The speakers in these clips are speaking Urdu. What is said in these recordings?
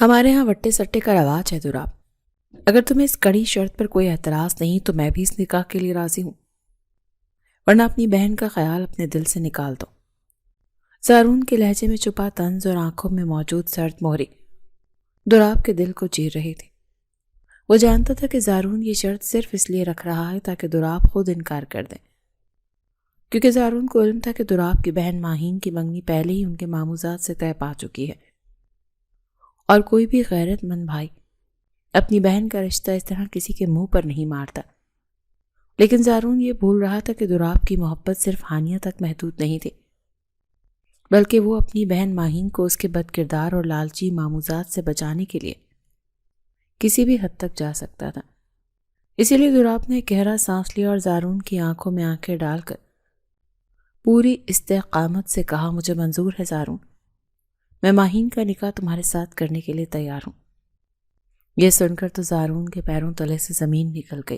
ہمارے ہاں وٹے سٹے کا رواج ہے دوراب۔ اگر تمہیں اس کڑی شرط پر کوئی اعتراض نہیں تو میں بھی اس نکاح کے لیے راضی ہوں، ورنہ اپنی بہن کا خیال اپنے دل سے نکال دو۔ زارون کے لہجے میں چھپا طنز اور آنکھوں میں موجود سرد مہری دوراب کے دل کو چیر رہی تھی۔ وہ جانتا تھا کہ زارون یہ شرط صرف اس لیے رکھ رہا ہے تاکہ دوراب خود انکار کر دے، کیونکہ زارون کو علم تھا کہ دوراب کی بہن ماہین کی منگنی پہلے ہی ان کے ماموزات سے طے پا چکی ہے، اور کوئی بھی غیرت مند بھائی اپنی بہن کا رشتہ اس طرح کسی کے منہ پر نہیں مارتا۔ لیکن زارون یہ بھول رہا تھا کہ دوراب کی محبت صرف ہانیہ تک محدود نہیں تھی، بلکہ وہ اپنی بہن ماہین کو اس کے بد کردار اور لالچی ماموزات سے بچانے کے لیے کسی بھی حد تک جا سکتا تھا۔ اسی لیے دوراب نے گہرا سانس لیا اور زارون کی آنکھوں میں آنکھیں ڈال کر پوری استقامت سے کہا، مجھے منظور ہے زارون، میں ماہین کا نکاح تمہارے ساتھ کرنے کے لیے تیار ہوں۔ یہ سن کر تو زارون کے پیروں تلے سے زمین نکل گئی۔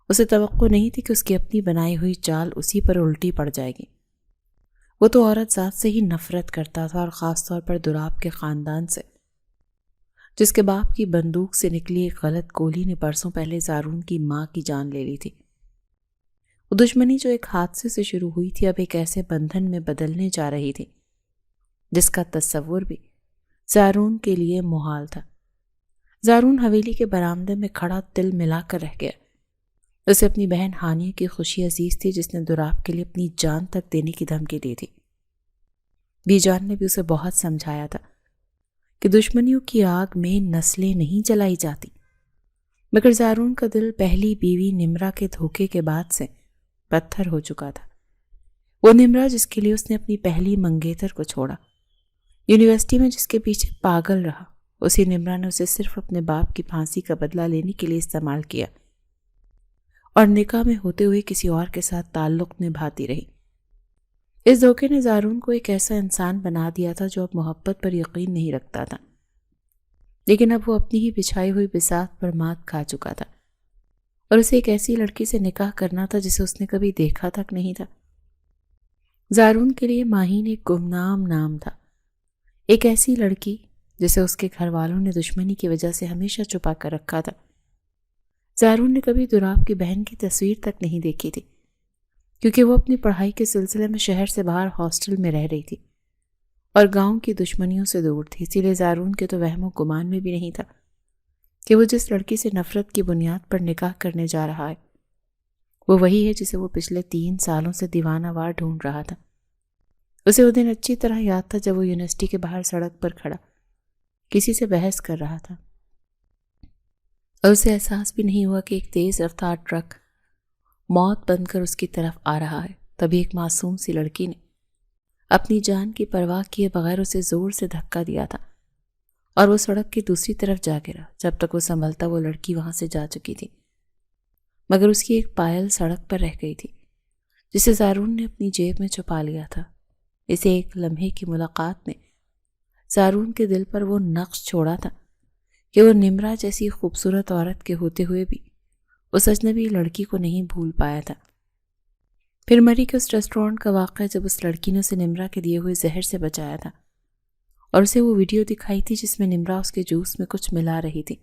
اسے توقع نہیں تھی کہ اس کی اپنی بنائی ہوئی چال اسی پر الٹی پڑ جائے گی۔ وہ تو عورت ذات سے ہی نفرت کرتا تھا، اور خاص طور پر دوراب کے خاندان سے، جس کے باپ کی بندوق سے نکلی ایک غلط گولی نے برسوں پہلے زارون کی ماں کی جان لے لی تھی۔ وہ دشمنی جو ایک حادثے سے شروع ہوئی تھی اب ایک ایسے بندھن میں بدلنے جا رہی تھی جس کا تصور بھی زارون کے لیے محال تھا۔ زارون حویلی کے برآمدے میں کھڑا دل ملا کر رہ گیا۔ اسے اپنی بہن ہانیہ کی خوشی عزیز تھی، جس نے دوراب کے لیے اپنی جان تک دینے کی دھمکی دی تھی۔ بی جان نے بھی اسے بہت سمجھایا تھا کہ دشمنیوں کی آگ میں نسلیں نہیں جلائی جاتی، مگر زارون کا دل پہلی بیوی نمرا کے دھوکے کے بعد سے پتھر ہو چکا تھا۔ وہ نمرا جس کے لیے اس نے اپنی پہلی منگیتر کو چھوڑا، یونیورسٹی میں جس کے پیچھے پاگل رہا، اسی نمرا نے اسے صرف اپنے باپ کی پھانسی کا بدلہ لینے کے لیے استعمال کیا، اور نکاح میں ہوتے ہوئے کسی اور کے ساتھ تعلق نبھاتی رہی۔ اس دھوکے نے زارون کو ایک ایسا انسان بنا دیا تھا جو اب محبت پر یقین نہیں رکھتا تھا، لیکن اب وہ اپنی ہی بچھائی ہوئی بساط پر مات کھا چکا تھا، اور اسے ایک ایسی لڑکی سے نکاح کرنا تھا جسے اس نے کبھی دیکھا تک نہیں تھا۔ زارون کے لیے ماہین ایک گمنام نام تھا، ایک ایسی لڑکی جسے اس کے گھر والوں نے دشمنی کی وجہ سے ہمیشہ چھپا کر رکھا تھا۔ زارون نے کبھی دوراب کی بہن کی تصویر تک نہیں دیکھی تھی، کیونکہ وہ اپنی پڑھائی کے سلسلے میں شہر سے باہر ہاسٹل میں رہ رہی تھی اور گاؤں کی دشمنیوں سے دور تھی۔ اسی لیے زارون کے تو وہم و گمان میں بھی نہیں تھا کہ وہ جس لڑکی سے نفرت کی بنیاد پر نکاح کرنے جا رہا ہے وہ وہی ہے جسے وہ پچھلے 3 سالوں سے دیوانہ وار ڈھونڈ رہا تھا۔ اسے وہ دن اچھی طرح یاد تھا جب وہ یونیورسٹی کے باہر سڑک پر کھڑا کسی سے بحث کر رہا تھا، اور اسے احساس بھی نہیں ہوا کہ ایک تیز رفتار ٹرک موت بن کر اس کی طرف آ رہا ہے۔ تبھی ایک معصوم سی لڑکی نے اپنی جان کی پرواہ کیے بغیر اسے زور سے دھکا دیا تھا، اور وہ سڑک کی دوسری طرف جا گرا۔ جب تک وہ سنبھلتا وہ لڑکی وہاں سے جا چکی تھی، مگر اس کی ایک پائل سڑک پر رہ گئی تھی جسے زارون نے اپنی جیب میں چھپا لیا تھا۔ اسے ایک لمحے کی ملاقات نے زارون کے دل پر وہ نقش چھوڑا تھا کہ وہ نمرا جیسی خوبصورت عورت کے ہوتے ہوئے بھی اس اجنبی لڑکی کو نہیں بھول پایا تھا۔ پھر مری کے اس ریسٹورانٹ کا واقعہ جب اس لڑکی نے اسے نمرا کے دیے ہوئے زہر سے بچایا تھا، اور اسے وہ ویڈیو دکھائی تھی جس میں نمرا اس کے جوس میں کچھ ملا رہی تھی۔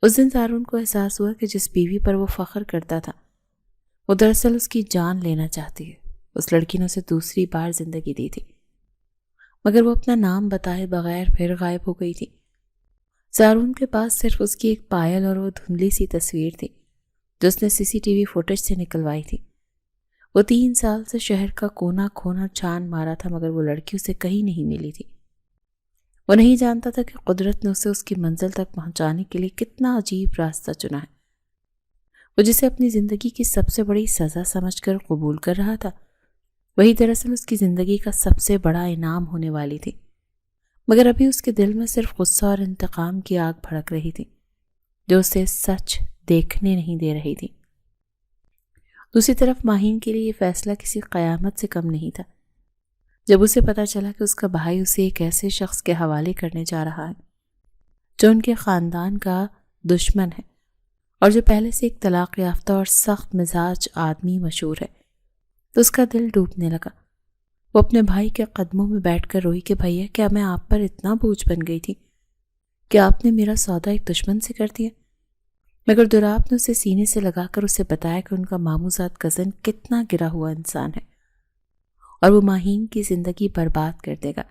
اس دن زارون کو احساس ہوا کہ جس بیوی پر وہ فخر کرتا تھا وہ دراصل اس کی جان لینا چاہتی ہے۔ اس لڑکی نے اسے دوسری بار زندگی دی تھی، مگر وہ اپنا نام بتائے بغیر پھر غائب ہو گئی تھی۔ زارون کے پاس صرف اس کی ایک پائل اور وہ دھندلی سی تصویر تھی جو اس نے CCTV فوٹیج سے نکلوائی تھی۔ وہ 3 سال سے شہر کا کونا کھونا چھان مارا تھا، مگر وہ لڑکی اسے کہیں نہیں ملی تھی۔ وہ نہیں جانتا تھا کہ قدرت نے اسے اس کی منزل تک پہنچانے کے لیے کتنا عجیب راستہ چنا ہے۔ وہ جسے اپنی زندگی کی سب سے بڑی سزا سمجھ کر قبول کر رہا تھا، وہی دراصل اس کی زندگی کا سب سے بڑا انعام ہونے والی تھی، مگر ابھی اس کے دل میں صرف غصہ اور انتقام کی آگ بھڑک رہی تھی جو اسے سچ دیکھنے نہیں دے رہی تھی۔ دوسری طرف ماہین کے لیے یہ فیصلہ کسی قیامت سے کم نہیں تھا جب اسے پتا چلا کہ اس کا بھائی اسے ایک ایسے شخص کے حوالے کرنے جا رہا ہے جو ان کے خاندان کا دشمن ہے، اور جو پہلے سے ایک طلاق یافتہ اور سخت مزاج آدمی مشہور ہے۔ تو اس کا دل ڈوبنے لگا۔ وہ اپنے بھائی کے قدموں میں بیٹھ کر روئی کہ بھیا کیا میں آپ پر اتنا بوجھ بن گئی تھی کہ آپ نے میرا سودا ایک دشمن سے کر دیا؟ مگر دراب نے اسے سینے سے لگا کر اسے بتایا کہ ان کا ماموزاد کزن کتنا گرا ہوا انسان ہے اور وہ ماہین کی زندگی برباد کر دے گا۔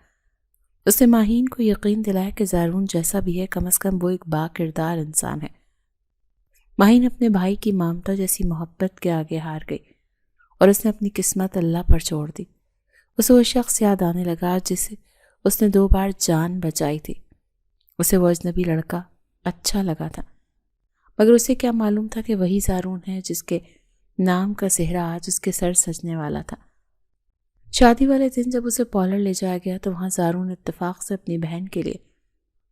اس نے ماہین کو یقین دلایا کہ زارون جیسا بھی ہے کم از کم وہ ایک با کردار انسان ہے۔ ماہین اپنے بھائی کی مامتا جیسی محبت کے آگے ہار گئی اور اس نے اپنی قسمت اللہ پر چھوڑ دی۔ اسے وہ شخص یاد آنے لگا جسے اس نے 2 بار جان بچائی تھی۔ اسے وہ اجنبی لڑکا اچھا لگا تھا، مگر اسے کیا معلوم تھا کہ وہی زارون ہے جس کے نام کا صحرا آج اس کے سر سجنے والا تھا۔ شادی والے دن جب اسے پالر لے جایا گیا تو وہاں زارون اتفاق سے اپنی بہن کے لیے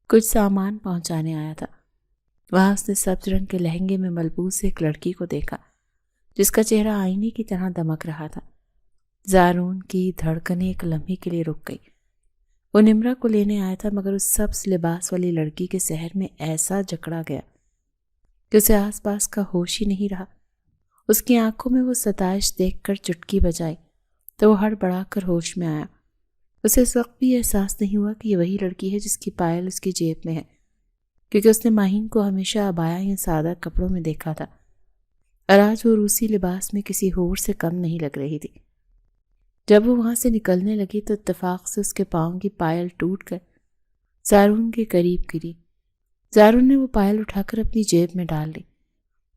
کچھ سامان پہنچانے آیا تھا۔ وہاں اس نے سبز رنگ کے لہنگے میں ملبوس ایک لڑکی کو دیکھا جس کا چہرہ آئینے کی طرح دمک رہا تھا۔ زارون کی دھڑکنیں ایک لمحے کے لیے رک گئی۔ وہ نمرہ کو لینے آیا تھا مگر اس سبز لباس والی لڑکی کے سحر میں ایسا جکڑا گیا کہ اسے آس پاس کا ہوش ہی نہیں رہا۔ اس کی آنکھوں میں وہ ستائش دیکھ کر چٹکی بجائی تو وہ ہڑبڑا کر ہوش میں آیا۔ اسے اس وقت بھی احساس نہیں ہوا کہ یہ وہی لڑکی ہے جس کی پائل اس کی جیب میں ہے، کیونکہ اس نے ماہین کو ہمیشہ عبایا یا سادہ کپڑوں میں دیکھا تھا اور آج وہ روسی لباس میں کسی حور سے کم نہیں لگ رہی تھی۔ جب وہ وہاں سے نکلنے لگی تو اتفاق سے اس کے پاؤں کی پائل ٹوٹ کر زارون کے قریب گری۔ زارون نے وہ پائل اٹھا کر اپنی جیب میں ڈال لی،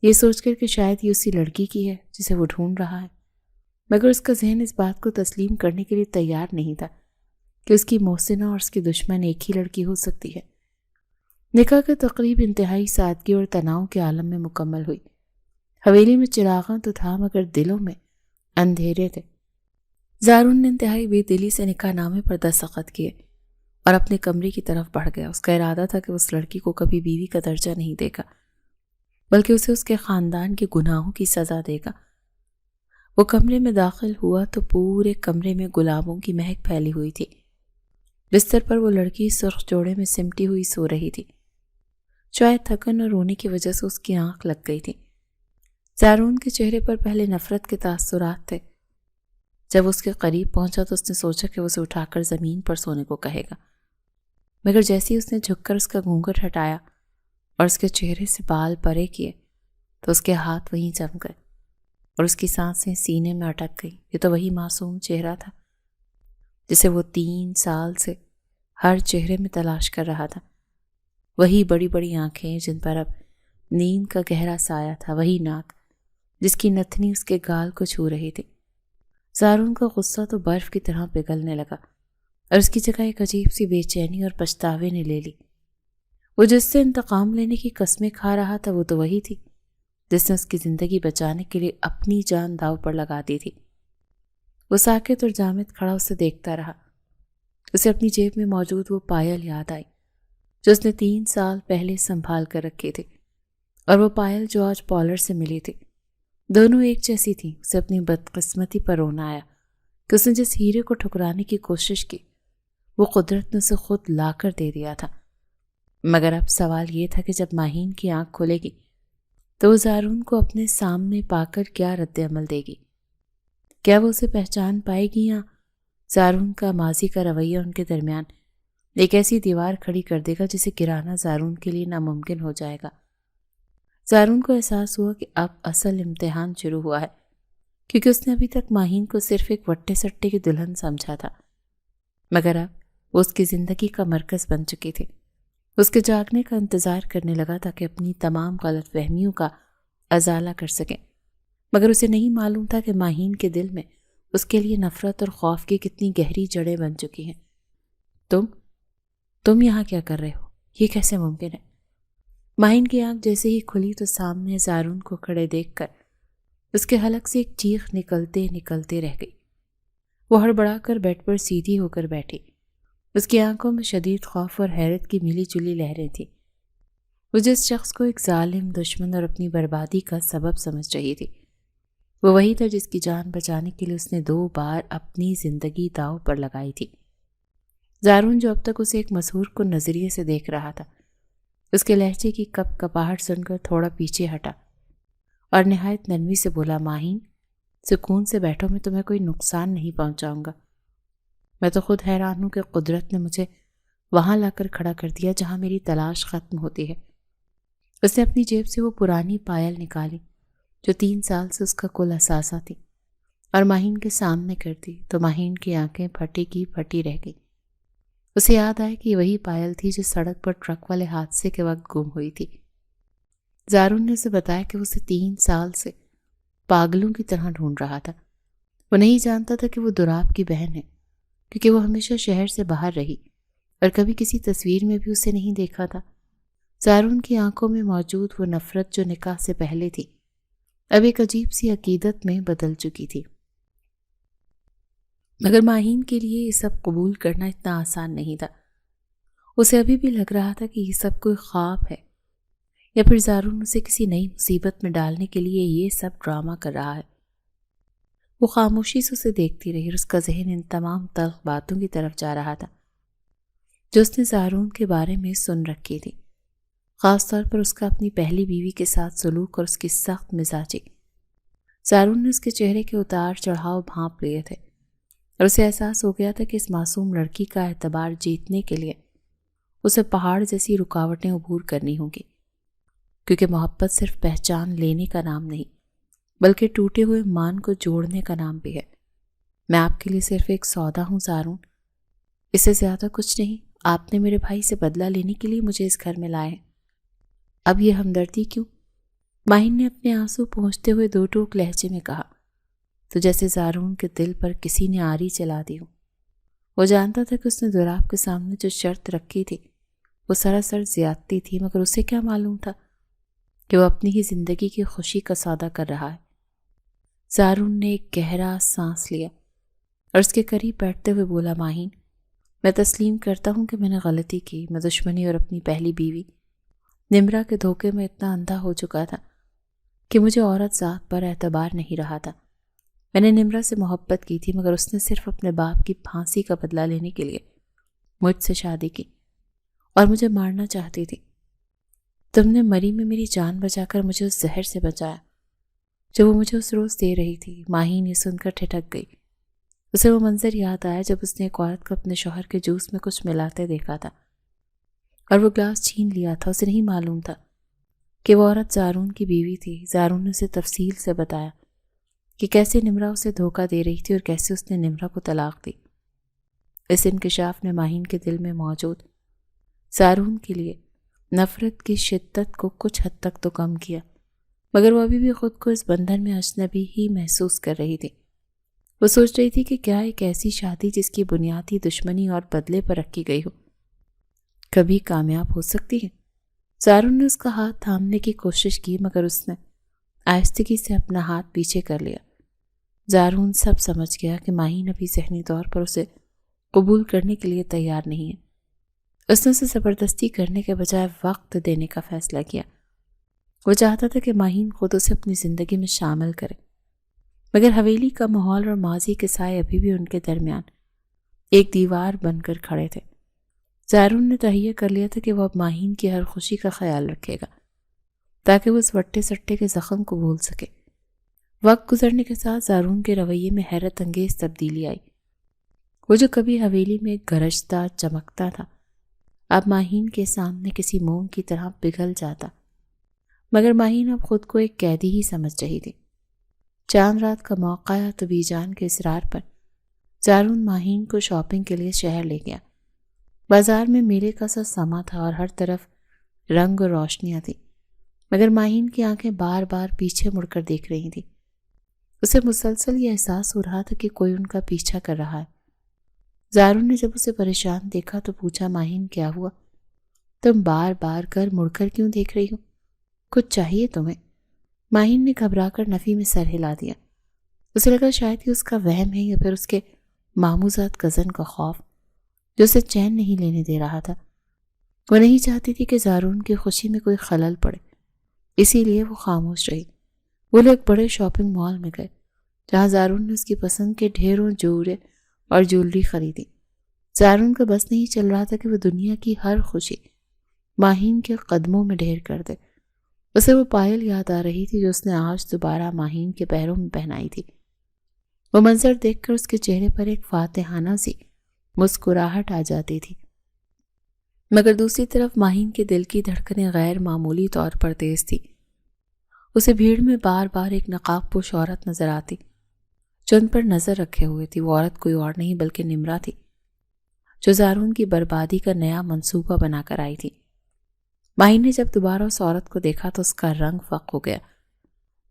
یہ سوچ کر کہ شاید یہ اسی لڑکی کی ہے جسے وہ ڈھونڈ رہا ہے، مگر اس کا ذہن اس بات کو تسلیم کرنے کے لیے تیار نہیں تھا کہ اس کی محسنہ اور اس کی دشمن ایک ہی لڑکی ہو سکتی ہے۔ نکاح کا تقریب انتہائی سادگی اور تناؤ کے عالم میں مکمل ہوئی۔ حویلی میں چراغاں تو تھا مگر دلوں میں اندھیرے تھے۔ زارون نے انتہائی بے دلی سے نکاح نامے پر دستخط کیے اور اپنے کمرے کی طرف بڑھ گیا۔ اس کا ارادہ تھا کہ اس لڑکی کو کبھی بیوی کا درجہ نہیں دے گا بلکہ اسے اس کے خاندان کے گناہوں کی سزا دے گا۔ وہ کمرے میں داخل ہوا تو پورے کمرے میں گلابوں کی مہک پھیلی ہوئی تھی۔ بستر پر وہ لڑکی سرخ جوڑے میں سمٹی ہوئی سو رہی تھی۔ شاید تھکن اور رونے کی وجہ سے اس کی آنکھ لگ گئی تھی۔ زارون کے چہرے پر پہلے نفرت کے تاثرات تھے۔ جب اس کے قریب پہنچا تو اس نے سوچا کہ وہ اسے اٹھا کر زمین پر سونے کو کہے گا، مگر جیسے ہی اس نے جھک کر اس کا گھونگھٹ ہٹایا اور اس کے چہرے سے بال پرے کیے تو اس کے ہاتھ وہیں جم گئے اور اس کی سانسیں سینے میں اٹک گئی۔ یہ تو وہی معصوم چہرہ تھا جسے وہ 3 سال سے ہر چہرے میں تلاش کر رہا تھا، وہی بڑی بڑی آنکھیں جن پر اب نیند کا گہرا سایہ تھا، وہی ناک جس کی نتنی اس کے گال کو چھو رہی تھی۔ زارون کا غصہ تو برف کی طرح پگھلنے لگا اور اس کی جگہ ایک عجیب سی بے چینی اور پچھتاوے نے لے لی۔ وہ جس سے انتقام لینے کی قسمیں کھا رہا تھا وہ تو وہی تھی جس نے اس کی زندگی بچانے کے لیے اپنی جان داؤ پر لگا دی تھی۔ وہ ساکت اور جامد کھڑا اسے دیکھتا رہا۔ اسے اپنی جیب میں موجود وہ پائل یاد آئی جو اس نے 3 سال پہلے سنبھال کر رکھی تھی، اور وہ پائل جو آج پالر سے ملی تھی، دونوں ایک جیسی تھی۔ اسے اپنی بدقسمتی پر رونا آیا کہ اس نے جس ہیرے کو ٹھکرانے کی کوشش کی وہ قدرت نے اسے خود لا کر دے دیا تھا۔ مگر اب سوال یہ تھا کہ جب ماہین کی آنکھ کھلے گی تو وہ زارون کو اپنے سامنے پا کر کیا رد عمل دے گی؟ کیا وہ اسے پہچان پائے گی یا زارون کا ماضی کا رویہ ان کے درمیان ایک ایسی دیوار کھڑی کر دے گا جسے گرانا زارون کے لیے ناممکن ہو جائے گا؟ زارون کو احساس ہوا کہ اب اصل امتحان شروع ہوا ہے، کیونکہ اس نے ابھی تک ماہین کو صرف ایک وٹے سٹے کی دلہن سمجھا تھا، مگر اب وہ اس کی زندگی کا مرکز بن چکی تھی۔ اس کے جاگنے کا انتظار کرنے لگا تاکہ اپنی تمام غلط فہمیوں کا ازالہ کر سکے، مگر اسے نہیں معلوم تھا کہ ماہین کے دل میں اس کے لیے نفرت اور خوف کی کتنی گہری جڑیں بن چکی ہیں۔ تم یہاں کیا کر رہے ہو؟ یہ کیسے ممکن ہے؟ ماہین کی آنکھ جیسے ہی کھلی تو سامنے زارون کو کھڑے دیکھ کر اس کے حلق سے ایک چیخ نکلتے نکلتے رہ گئی۔ وہ ہڑبڑا کر بیڈ پر سیدھی ہو کر بیٹھی۔ اس کی آنکھوں میں شدید خوف اور حیرت کی ملی جلی لہریں تھیں۔ وہ جس شخص کو ایک ظالم دشمن اور اپنی بربادی کا سبب سمجھ رہی تھی وہ وہی تھا جس کی جان بچانے کے لیے اس نے 2 بار اپنی زندگی داؤ پر لگائی تھی۔ زارون جو اب تک اسے ایک مسحور کو نظریے سے دیکھ رہا تھا، اس کے لہجے کی کپ کپاہٹ سن کر تھوڑا پیچھے ہٹا اور نہایت نرمی سے بولا، ماہین سکون سے بیٹھو، میں تمہیں کوئی نقصان نہیں پہنچاؤں گا۔ میں تو خود حیران ہوں کہ قدرت نے مجھے وہاں لا کر کھڑا کر دیا جہاں میری تلاش ختم ہوتی ہے۔ اس نے اپنی جیب سے وہ پرانی پائل نکالی جو 3 سال سے اس کا کل اثاثہ تھی اور ماہین کے سامنے کر دی تو ماہین کی آنکھیں پھٹی کی پھٹی رہ گئی۔ اسے یاد آیا کہ وہی پائل تھی جو سڑک پر ٹرک والے حادثے کے وقت گم ہوئی تھی۔ زارون نے اسے بتایا کہ وہ اسے 3 سال سے پاگلوں کی طرح ڈھونڈ رہا تھا۔ وہ نہیں جانتا تھا کہ وہ دوراب کی بہن ہے، کیونکہ وہ ہمیشہ شہر سے باہر رہی اور کبھی کسی تصویر میں بھی اسے نہیں دیکھا تھا۔ زارون کی آنکھوں میں موجود وہ نفرت جو نکاح سے پہلے تھی اب ایک عجیب سی عقیدت میں بدل چکی تھی۔ مگر ماہین کے لیے یہ سب قبول کرنا اتنا آسان نہیں تھا۔ اسے ابھی بھی لگ رہا تھا کہ یہ سب کوئی خواب ہے یا پھر زارون اسے کسی نئی مصیبت میں ڈالنے کے لیے یہ سب ڈرامہ کر رہا ہے۔ وہ خاموشی سے اسے دیکھتی رہی اور اس کا ذہن ان تمام تلخ باتوں کی طرف جا رہا تھا جو اس نے زارون کے بارے میں سن رکھی تھی، خاص طور پر اس کا اپنی پہلی بیوی کے ساتھ سلوک اور اس کی سخت مزاجی۔ زارون نے اس کے چہرے کے اتار چڑھاؤ بھانپ لیے تھے اور اسے احساس ہو گیا تھا کہ اس معصوم لڑکی کا اعتبار جیتنے کے لیے اسے پہاڑ جیسی رکاوٹیں عبور کرنی ہوں گی، کیونکہ محبت صرف پہچان لینے کا نام نہیں بلکہ ٹوٹے ہوئے مان کو جوڑنے کا نام بھی ہے۔ میں آپ کے لیے صرف ایک سودا ہوں زارون، اس سے زیادہ کچھ نہیں۔ آپ نے میرے بھائی سے بدلہ لینے کے لیے مجھے اس گھر میں لائے ہیں، اب یہ ہمدردی کیوں؟ ماہین نے اپنے آنسو پہنچتے ہوئے 2 ٹوک لہجے میں کہا تو جیسے زارون کے دل پر کسی نے آری چلا دی ہو۔ وہ جانتا تھا کہ اس نے دوراب کے سامنے جو شرط رکھی تھی وہ سراسر زیادتی تھی، مگر اسے کیا معلوم تھا کہ وہ اپنی ہی زندگی کی خوشی کا سودا کر رہا ہے۔ زارون نے ایک گہرا سانس لیا اور اس کے قریب بیٹھتے ہوئے بولا، ماہین، میں تسلیم کرتا ہوں کہ میں نے غلطی کی۔ میں دشمنی اور اپنی پہلی بیوی نمرا کے دھوکے میں اتنا اندھا ہو چکا تھا کہ مجھے عورت ذات پر اعتبار نہیں رہا تھا۔ میں نے نمرا سے محبت کی تھی، مگر اس نے صرف اپنے باپ کی پھانسی کا بدلہ لینے کے لیے مجھ سے شادی کی اور مجھے مارنا چاہتی تھی۔ تم نے مری میں میری جان بچا کر مجھے اس زہر سے بچایا جو وہ مجھے اس روز دے رہی تھی۔ ماہین یہ سن کر ٹھٹک گئی۔ اسے وہ منظر یاد آیا جب اس نے ایک عورت کو اپنے شوہر کے جوس میں کچھ ملاتے دیکھا تھا اور وہ گلاس چھین لیا تھا۔ اسے نہیں معلوم تھا کہ وہ عورت زارون کی بیوی تھی۔ زارون نے اسے تفصیل سے بتایا کہ کیسے نمرا اسے دھوکہ دے رہی تھی اور کیسے اس نے نمرا کو طلاق دی۔ اس انکشاف نے ماہین کے دل میں موجود زارون کے لیے نفرت کی شدت کو کچھ حد تک تو کم کیا، مگر وہ ابھی بھی خود کو اس بندھن میں اجنبی ہی محسوس کر رہی تھی۔ وہ سوچ رہی تھی کہ کیا ایک ایسی شادی جس کی بنیادی دشمنی اور بدلے پر رکھی گئی ہو کبھی کامیاب ہو سکتی ہے؟ زارون نے اس کا ہاتھ تھامنے کی کوشش کی، مگر اس نے آہستگی سے اپنا ہاتھ پیچھے کر لیا۔ زارون سب سمجھ گیا کہ ماہین ابھی ذہنی طور پر اسے قبول کرنے کے لیے تیار نہیں ہے۔ اس نے اسے زبردستی کرنے کے بجائے وقت دینے کا فیصلہ کیا۔ وہ چاہتا تھا کہ ماہین خود اسے اپنی زندگی میں شامل کرے، مگر حویلی کا ماحول اور ماضی کے سائے ابھی بھی ان کے درمیان ایک دیوار بن کر کھڑے تھے۔ زارون نے تہیہ کر لیا تھا کہ وہ اب ماہین کی ہر خوشی کا خیال رکھے گا تاکہ وہ اس وٹے سٹے کے زخم کو بھول سکے۔ وقت گزرنے کے ساتھ زارون کے رویے میں حیرت انگیز تبدیلی آئی۔ وہ جو کبھی حویلی میں گرجتا چمکتا تھا اب ماہین کے سامنے کسی موم کی طرح پگھل جاتا، مگر ماہین اب خود کو ایک قیدی ہی سمجھ رہی تھی۔ چاند رات کا موقع آیا تو بی جان کے اصرار پر زارون ماہین کو شاپنگ کے لیے شہر لے گیا۔ بازار میں میلے کا سا سما تھا اور ہر طرف رنگ اور روشنیاں تھیں، مگر ماہین کی آنکھیں بار بار پیچھے مڑ کر دیکھ رہی تھیں۔ اسے مسلسل یہ احساس ہو رہا تھا کہ کوئی ان کا پیچھا کر رہا ہے۔ زارون نے جب اسے پریشان دیکھا تو پوچھا، ماہین کیا ہوا؟ تم بار بار مڑ کر کیوں دیکھ رہی ہو؟ کچھ چاہیے تمہیں؟ ماہین نے گھبرا کر نفی میں سر ہلا دیا۔ اسے لگا شاید یہ اس کا وہم ہے یا پھر اس کے ماموزاد کزن کا خوف جو اسے چین نہیں لینے دے رہا تھا۔ وہ نہیں چاہتی تھی کہ زارون کی خوشی میں کوئی خلل پڑے، اسی لیے وہ خاموش رہی۔ وہ لوگ بڑے شاپنگ مال میں گئے جہاں زارون نے اس کی پسند کے ڈھیروں جوڑے اور جولری خریدی۔ زارون کا بس نہیں چل رہا تھا کہ وہ دنیا کی ہر خوشی ماہین کے قدموں میں ڈھیر کر دے۔ اسے وہ پائل یاد آ رہی تھی جو اس نے آج دوبارہ ماہین کے پیروں میں پہنائی تھی۔ وہ منظر دیکھ کر اس کے چہرے پر ایک فاتحانہ سی مسکراہٹ آ جاتی تھی۔ مگر دوسری طرف ماہین کے دل کی دھڑکنیں غیر معمولی طور پر تیز تھی۔ اسے بھیڑ میں بار بار ایک نقاب پوش عورت نظر آتی جو ان پر نظر رکھے ہوئے تھی۔ وہ عورت کوئی اور نہیں بلکہ نمرا تھی، جو زارون کی بربادی کا نیا منصوبہ بنا کر آئی تھی۔ ماہین نے جب دوبارہ اس عورت کو دیکھا تو اس کا رنگ فق ہو گیا،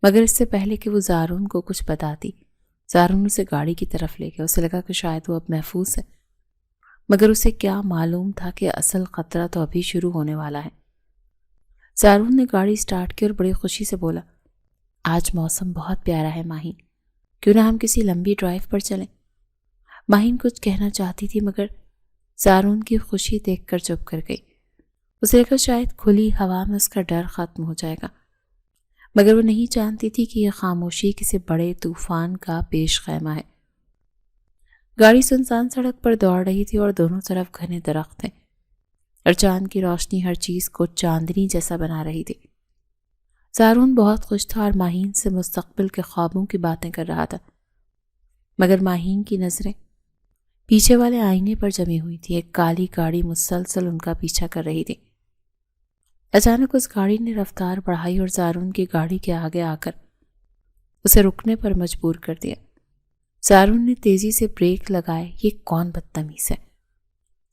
مگر اس سے پہلے کہ وہ زارون کو کچھ بتاتی، زارون اسے گاڑی کی طرف لے گیا۔ اسے لگا کہ شاید وہ اب محفوظ ہے، مگر اسے کیا معلوم تھا کہ اصل خطرہ تو ابھی شروع ہونے والا ہے۔ زارون نے گاڑی سٹارٹ کی اور بڑی خوشی سے بولا، آج موسم بہت پیارا ہے ماہین، کیوں نہ ہم کسی لمبی ڈرائیو پر چلیں؟ ماہین کچھ کہنا چاہتی تھی مگر زارون کی خوشی دیکھ کر چپ کر گئی۔ اسے لگا شاید کھلی ہوا میں اس کا ڈر ختم ہو جائے گا، مگر وہ نہیں جانتی تھی کہ یہ خاموشی کسی بڑے طوفان کا پیش خیمہ ہے۔ گاڑی سنسان سڑک پر دوڑ رہی تھی اور دونوں طرف گھنے درخت تھے اور چاند کی روشنی ہر چیز کو چاندنی جیسا بنا رہی تھی۔ زارون بہت خوش تھا اور ماہین سے مستقبل کے خوابوں کی باتیں کر رہا تھا، مگر ماہین کی نظریں پیچھے والے آئینے پر جمی ہوئی تھی۔ ایک کالی گاڑی مسلسل ان کا پیچھا کر رہی تھی۔ اچانک اس گاڑی نے رفتار بڑھائی اور زارون کی گاڑی کے آگے آ کر اسے رکنے پر مجبور کر دیا۔ زارون نے تیزی سے بریک لگائے۔ یہ کون بدتمیز ہے؟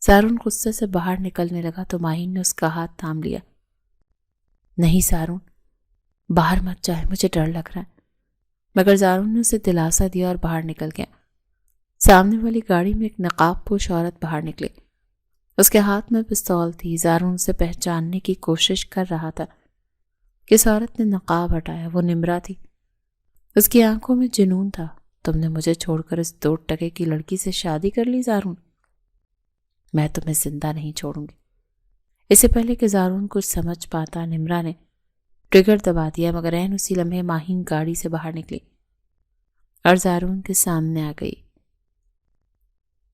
زارون غصے سے باہر نکلنے لگا تو ماہین نے اس کا ہاتھ تھام لیا۔ نہیں زارون، باہر مت جائے، مجھے ڈر لگ رہا ہے۔ مگر زارون نے اسے دلاسا دیا اور باہر نکل گیا۔ سامنے والی گاڑی میں ایک نقاب پوش عورت باہر نکلی۔ اس کے ہاتھ میں پستول تھی۔ زارون اسے پہچاننے کی کوشش کر رہا تھا کہ اس عورت نے نقاب ہٹایا۔ وہ نمرا تھی۔ اس کی آنکھوں میں جنون تھا۔ تم نے مجھے چھوڑ کر اس 2 ٹکے کی لڑکی سے شادی کر لی زارون؟ میں تمہیں زندہ نہیں چھوڑوں گی۔ اس سے پہلے کہ زارون کچھ سمجھ پاتا، نمرا نے ٹریگر دبا دیا، مگر عین اسی لمحے ماہین گاڑی سے باہر نکلی اور زارون کے سامنے آ گئی۔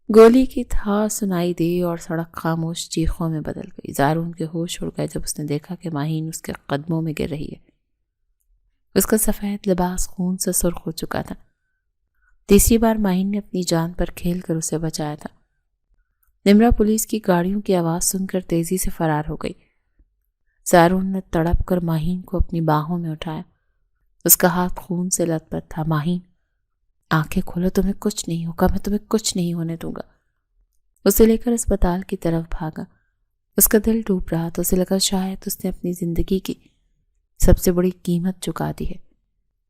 گولی کی تھا سنائی دی اور سڑک خاموش چیخوں میں بدل گئی۔ زارون کے ہوش اڑ گئے جب اس نے دیکھا کہ ماہین اس کے قدموں میں گر رہی ہے۔ اس کا سفید لباس خون سے سرخ ہو چکا تھا۔ تیسری بار ماہین نے اپنی جان پر کھیل کر اسے بچایا تھا۔ نمرا پولیس کی گاڑیوں کی آواز سن کر تیزی سے فرار ہو گئی۔ زارون نے تڑپ کر ماہین کو اپنی باہوں میں اٹھایا۔ اس کا ہاتھ خون سے لت پت تھا۔ ماہین، آنکھیں کھولو، تمہیں کچھ نہیں ہوگا، میں تمہیں کچھ نہیں ہونے دوں گا۔ اسے لے کر اسپتال کی طرف بھاگا۔ اس کا دل ڈوب رہا تھا۔ اسے لگا شاید اس نے اپنی زندگی کی سب سے بڑی قیمت چکا دی ہے۔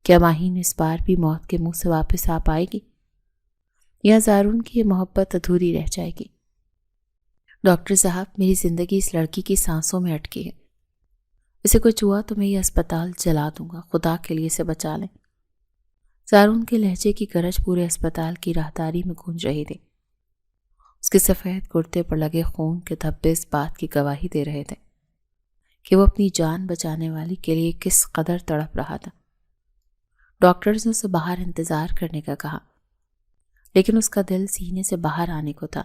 کیا ماہین اس بار بھی موت کے منہ سے واپس آ پائے گی یا زارون کی یہ محبت ادھوری رہ جائے گی؟ ڈاکٹر صاحب، میری زندگی اس لڑکی کی سانسوں میں اٹکی ہے۔ اسے کچھ ہوا تو میں یہ اسپتال جلا دوں گا، خدا کے لیے اسے بچا لیں۔ زارون کے لہجے کی گرج پورے اسپتال کی راہداری میں گونج رہی تھی۔ اس کے سفید کرتے پر لگے خون کے دھبے اس بات کی گواہی دے رہے تھے کہ وہ اپنی جان بچانے والی کے لیے کس قدر تڑپ رہا تھا۔ ڈاکٹرز نے اسے باہر انتظار کرنے کا کہا، لیکن اس کا دل سینے سے باہر آنے کو تھا۔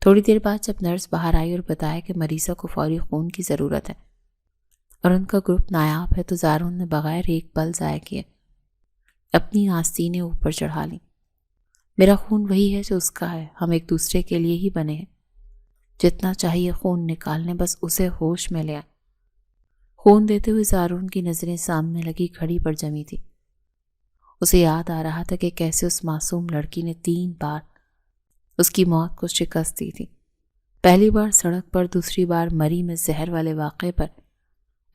تھوڑی دیر بعد جب نرس باہر آئی اور بتایا کہ مریضہ کو فوری خون کی ضرورت ہے اور ان کا گروپ نایاب ہے، تو زارون نے بغیر ایک پل ضائع کیے اپنی آستینیں اوپر چڑھا لیں۔ میرا خون وہی ہے جو اس کا ہے، ہم ایک دوسرے کے لیے ہی بنے ہیں۔ جتنا چاہیے خون نکال لیں، بس اسے ہوش میں لے آئیں۔ خون دیتے ہوئے زارون کی نظریں سامنے لگی گھڑی پر جمی تھی۔ اسے یاد آ رہا تھا کہ کیسے اس معصوم لڑکی نے 3 بار اس کی موت کو شکست دی تھی۔ پہلی بار سڑک پر، دوسری بار مری میں زہر والے واقعے پر،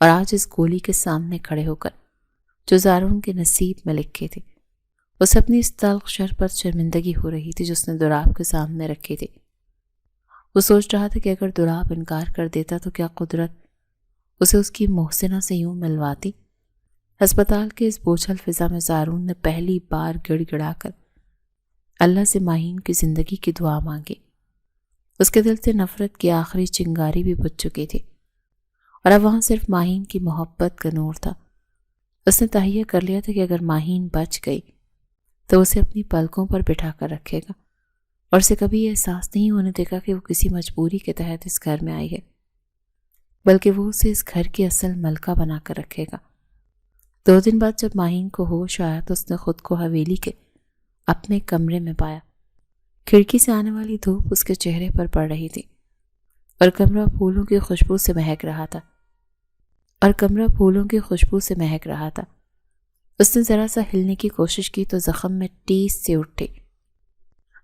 اور آج اس گولی کے سامنے کھڑے ہو کر جو زارون کے نصیب میں لکھی تھی۔ اسے اپنی اس تلخ شر پر شرمندگی ہو رہی تھی جو اس نے دولاب کے سامنے رکھی تھی۔ وہ سوچ رہا تھا کہ اگر دولاب انکار کر دیتا تو کیا قدرت اسے اس کی محسنہ سے یوں ملواتی۔ ہسپتال کے اس بوجھل فضا میں زارون نے پہلی بار گڑ گڑا کر اللہ سے ماہین کی زندگی کی دعا مانگی۔ اس کے دل سے نفرت کی آخری چنگاری بھی بجھ چکی تھی اور اب وہاں صرف ماہین کی محبت کا نور تھا۔ اس نے تہیہ کر لیا تھا کہ اگر ماہین بچ گئی تو اسے اپنی پلکوں پر بٹھا کر رکھے گا اور اسے کبھی یہ احساس نہیں ہونے دے گا کہ وہ کسی مجبوری کے تحت اس گھر میں آئی ہے، بلکہ وہ اسے اس گھر کی اصل ملکہ بنا کر رکھے گا۔ 2 دن بعد جب ماہین کو ہوش آیا تو اس نے خود کو حویلی کے اپنے کمرے میں پایا۔ کھڑکی سے آنے والی دھوپ اس کے چہرے پر پڑ رہی تھی۔ اور کمرہ پھولوں کی خوشبو سے مہک رہا تھا اس نے ذرا سا ہلنے کی کوشش کی تو زخم میں ٹیس سے اٹھی،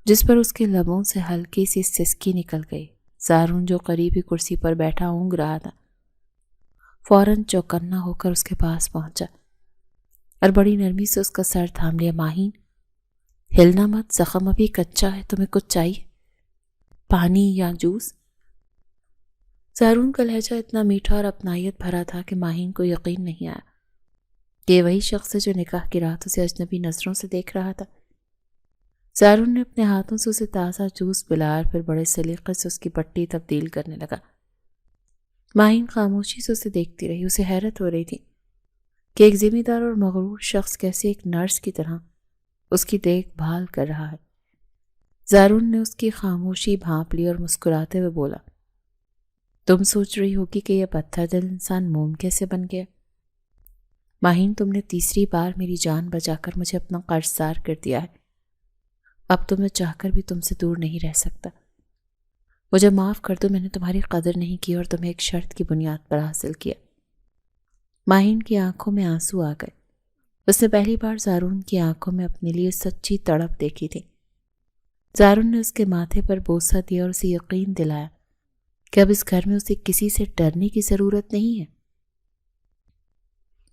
جس پر اس کے لبوں سے ہلکی سی سسکی نکل گئی۔ زارون جو قریبی کرسی پر بیٹھا اونگ رہا تھا فوراً چوکنا ہو کر اس کے پاس پہنچا اور بڑی نرمی سے اس کا سر تھام لیا۔ ماہین، ہلنا مت، زخم ابھی کچا ہے، تمہیں کچھ چاہیے؟ پانی یا جوس؟ زارون کا لہجہ اتنا میٹھا اور اپنائیت بھرا تھا کہ ماہین کو یقین نہیں آیا کہ یہ وہی شخص ہے جو نکاح کی رات اسے اجنبی نظروں سے دیکھ رہا تھا۔ زارون نے اپنے ہاتھوں سے اسے تازہ جوس پلایا اور پھر بڑے سلیقے سے اس کی پٹی تبدیل کرنے لگا۔ ماہین خاموشی سے اسے دیکھتی رہی۔ اسے حیرت ہو رہی تھی کہ ایک ذمہ دار اور مغرور شخص کیسے ایک نرس کی طرح اس کی دیکھ بھال کر رہا ہے۔ زارون نے اس کی خاموشی بھانپ لی اور مسکراتے ہوئے بولا، تم سوچ رہی ہوگی کہ یہ پتھر دل انسان موم کیسے بن گیا؟ ماہین، تم نے تیسری بار میری جان بچا کر مجھے اپنا قرضدار کر دیا ہے۔ اب تو میں چاہ کر بھی تم سے دور نہیں رہ سکتا۔ مجھے معاف کر دو، میں نے تمہاری قدر نہیں کی اور تمہیں ایک شرط کی بنیاد پر حاصل کیا۔ ماہین کی آنکھوں میں آنسو آ گئے۔ اس نے پہلی بار زارون کی آنکھوں میں اپنے لیے سچی تڑپ دیکھی تھی۔ زارون نے اس کے ماتھے پر بوسہ دیا اور اسے یقین دلایا کہ اب اس گھر میں اسے کسی سے ڈرنے کی ضرورت نہیں ہے۔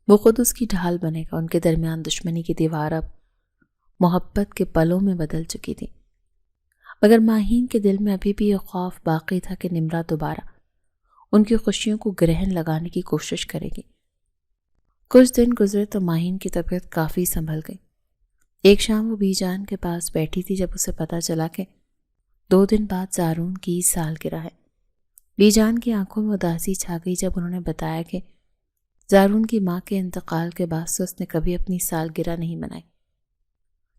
وہ خود اس کی ڈھال بنے گا۔ ان کے درمیان دشمنی کی دیوار اب محبت کے پلوں میں بدل چکی تھی، مگر ماہین کے دل میں ابھی بھی یہ خوف باقی تھا کہ نمرا دوبارہ ان کی خوشیوں کو گرہن لگانے کی کوشش کرے گی۔ کچھ دن گزرے تو ماہین کی طبیعت کافی سنبھل گئی۔ ایک شام وہ بی جان کے پاس بیٹھی تھی جب اسے پتا چلا کہ 2 دن بعد زارون کی سالگرہ ہے۔ بی جان کی آنکھوں میں اداسی چھا گئی جب انہوں نے بتایا کہ زارون کی ماں کے انتقال کے بعد سے اس نے کبھی اپنی سالگرہ نہیں منائی،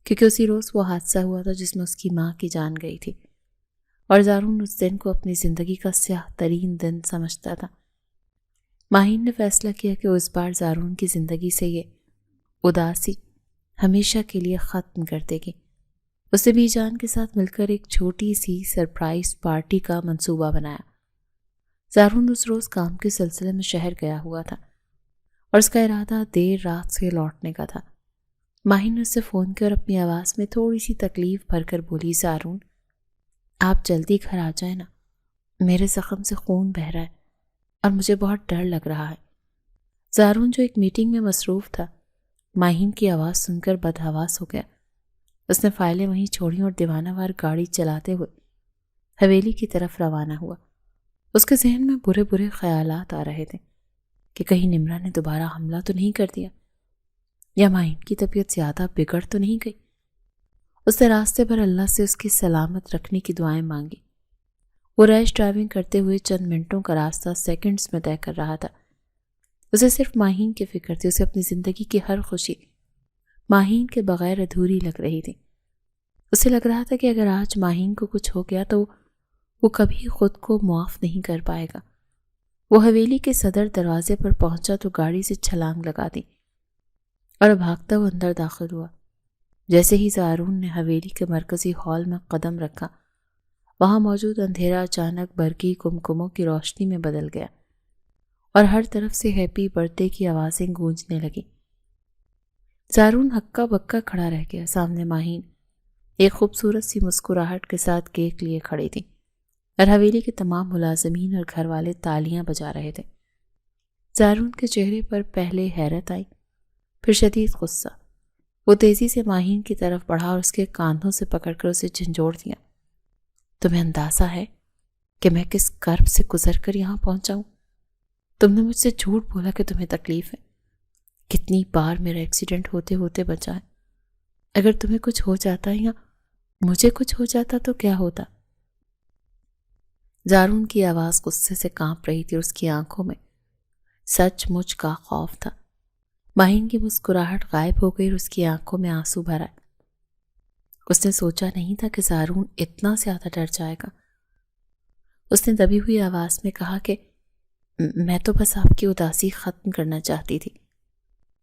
کیونکہ اسی روز وہ حادثہ ہوا تھا جس میں اس کی ماں کی جان گئی تھی، اور زارون اس دن کو اپنی زندگی کا سیاہ ترین دن سمجھتا تھا۔ ماہین نے فیصلہ کیا کہ وہ اس بار زارون کی زندگی سے یہ اداسی ہمیشہ کے لیے ختم کر دے گی۔ اسے بی جان کے ساتھ مل کر ایک چھوٹی سی سرپرائز پارٹی کا منصوبہ بنایا۔ زارون اس روز کام کے سلسلے میں شہر گیا ہوا تھا اور اس کا ارادہ دیر رات سے لوٹنے کا تھا۔ ماہین نے اسے فون کیا اور اپنی آواز میں تھوڑی سی تکلیف بھر کر بولی، زارون، آپ جلدی گھر آ جائیں نا، میرے زخم سے خون بہہ رہا ہے اور مجھے بہت ڈر لگ رہا ہے۔ زارون جو ایک میٹنگ میں مصروف تھا، ماہین کی آواز سن کر بدحواس ہو گیا۔ اس نے فائلیں وہیں چھوڑی اور دیوانہ وار گاڑی چلاتے ہوئے حویلی کی طرف روانہ ہوا۔ اس کے ذہن میں برے برے خیالات آ رہے تھے کہ کہیں نمرا نے دوبارہ حملہ تو نہیں کر دیا، یا ماہین کی طبیعت زیادہ بگڑ تو نہیں گئی۔ اس نے راستے پر اللہ سے اس کی سلامت رکھنے کی دعائیں مانگی۔ وہ ریش ڈرائیونگ کرتے ہوئے چند منٹوں کا راستہ سیکنڈز میں طے کر رہا تھا۔ اسے صرف ماہین کی فکر تھی۔ اسے اپنی زندگی کی ہر خوشی ماہین کے بغیر ادھوری لگ رہی تھی۔ اسے لگ رہا تھا کہ اگر آج ماہین کو کچھ ہو گیا تو وہ کبھی خود کو معاف نہیں کر پائے گا۔ وہ حویلی کے صدر دروازے پر پہنچا تو گاڑی سے چھلانگ لگا دی اور بھاگتا ہوا اندر داخل ہوا۔ جیسے ہی زارون نے حویلی کے مرکزی ہال میں قدم رکھا، وہاں موجود اندھیرا اچانک برقی کمکموں کی روشنی میں بدل گیا اور ہر طرف سے ہیپی برتھ ڈے کی آوازیں گونجنے لگی۔ زارون ہکا بکا کھڑا رہ گیا۔ سامنے ماہین ایک خوبصورت سی مسکراہٹ کے ساتھ کیک لیے کھڑی تھی اور حویلی کے تمام ملازمین اور گھر والے تالیاں بجا رہے تھے۔ زارون کے چہرے پر پہلے حیرت آئی، پھر شدید غصہ۔ وہ تیزی سے ماہین کی طرف بڑھا اور اس کے کاندھوں سے پکڑ کر اسے جھنجھوڑ دیا۔ تمہیں اندازہ ہے کہ میں کس کرب سے گزر کر یہاں پہنچا ہوں؟ تم نے مجھ سے جھوٹ بولا کہ تمہیں تکلیف ہے۔ کتنی بار میرا ایکسیڈنٹ ہوتے ہوتے بچا ہے۔ اگر تمہیں کچھ ہو جاتا یا مجھے کچھ ہو جاتا تو کیا ہوتا؟ زارون کی آواز غصے سے کانپ رہی تھی اور اس کی آنکھوں میں سچ مچ کا خوف تھا۔ ماہین کی مسکراہٹ غائب ہو گئی اور اس کی آنکھوں میں آنسو بھر آئے۔ اس نے سوچا نہیں تھا کہ زارون اتنا زیادہ ڈر جائے گا۔ اس نے دبی ہوئی آواز میں کہا کہ میں تو بس آپ کی اداسی ختم کرنا چاہتی تھی۔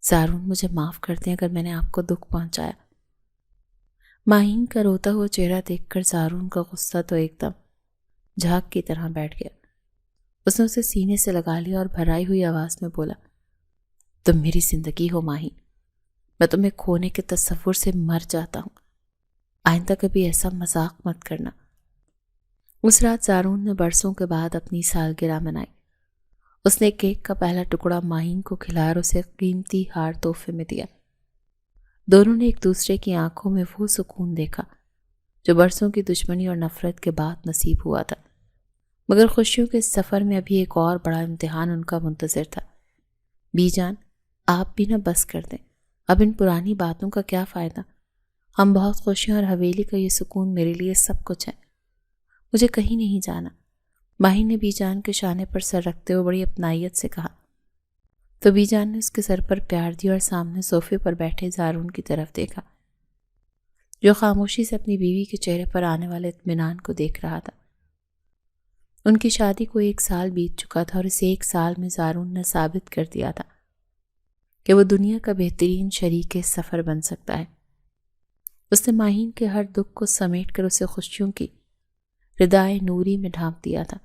زارون، مجھے معاف کر دیں اگر میں نے آپ کو دکھ پہنچایا۔ ماہین کا روتا ہوا چہرہ دیکھ کر زارون کا غصہ تو ایک دم جھاگ کی طرح بیٹھ گیا۔ اس نے اسے سینے سے لگا لیا اور بھرائی ہوئی آواز میں بولا، تم میری زندگی ہو ماہین، میں تمہیں کھونے کے تصور سے مر جاتا ہوں، آئندہ کبھی ایسا مذاق مت کرنا۔ اس رات زارون نے برسوں کے بعد اپنی سالگرہ منائی۔ اس نے کیک کا پہلا ٹکڑا ماہین کو کھلایا اور اسے قیمتی ہار تحفے میں دیا۔ دونوں نے ایک دوسرے کی آنکھوں میں وہ سکون دیکھا جو برسوں کی دشمنی اور نفرت کے بعد نصیب ہوا تھا، مگر خوشیوں کے اس سفر میں ابھی ایک اور بڑا امتحان ان کا منتظر تھا۔ بی جان، آپ بھی نہ بس کر دیں، اب ان پرانی باتوں کا کیا فائدہ؟ ہم بہت خوش ہیں اور حویلی کا یہ سکون میرے لیے سب کچھ ہے، مجھے کہیں نہیں جانا، ماہین نے بی جان کے شانے پر سر رکھتے ہوئے بڑی اپنائیت سے کہا۔ تو بی جان نے اس کے سر پر پیار دیا اور سامنے صوفے پر بیٹھے زارون کی طرف دیکھا، جو خاموشی سے اپنی بیوی کے چہرے پر آنے والے اطمینان کو دیکھ رہا تھا۔ ان کی شادی کو 1 سال بیت چکا تھا اور اس 1 سال میں زارون نے ثابت کر دیا تھا کہ وہ دنیا کا بہترین شریک سفر بن سکتا ہے۔ اس نے ماہین کے ہر دکھ کو سمیٹ کر اسے خوشیوں کی ردائے نوری میں ڈھانپ دیا تھا۔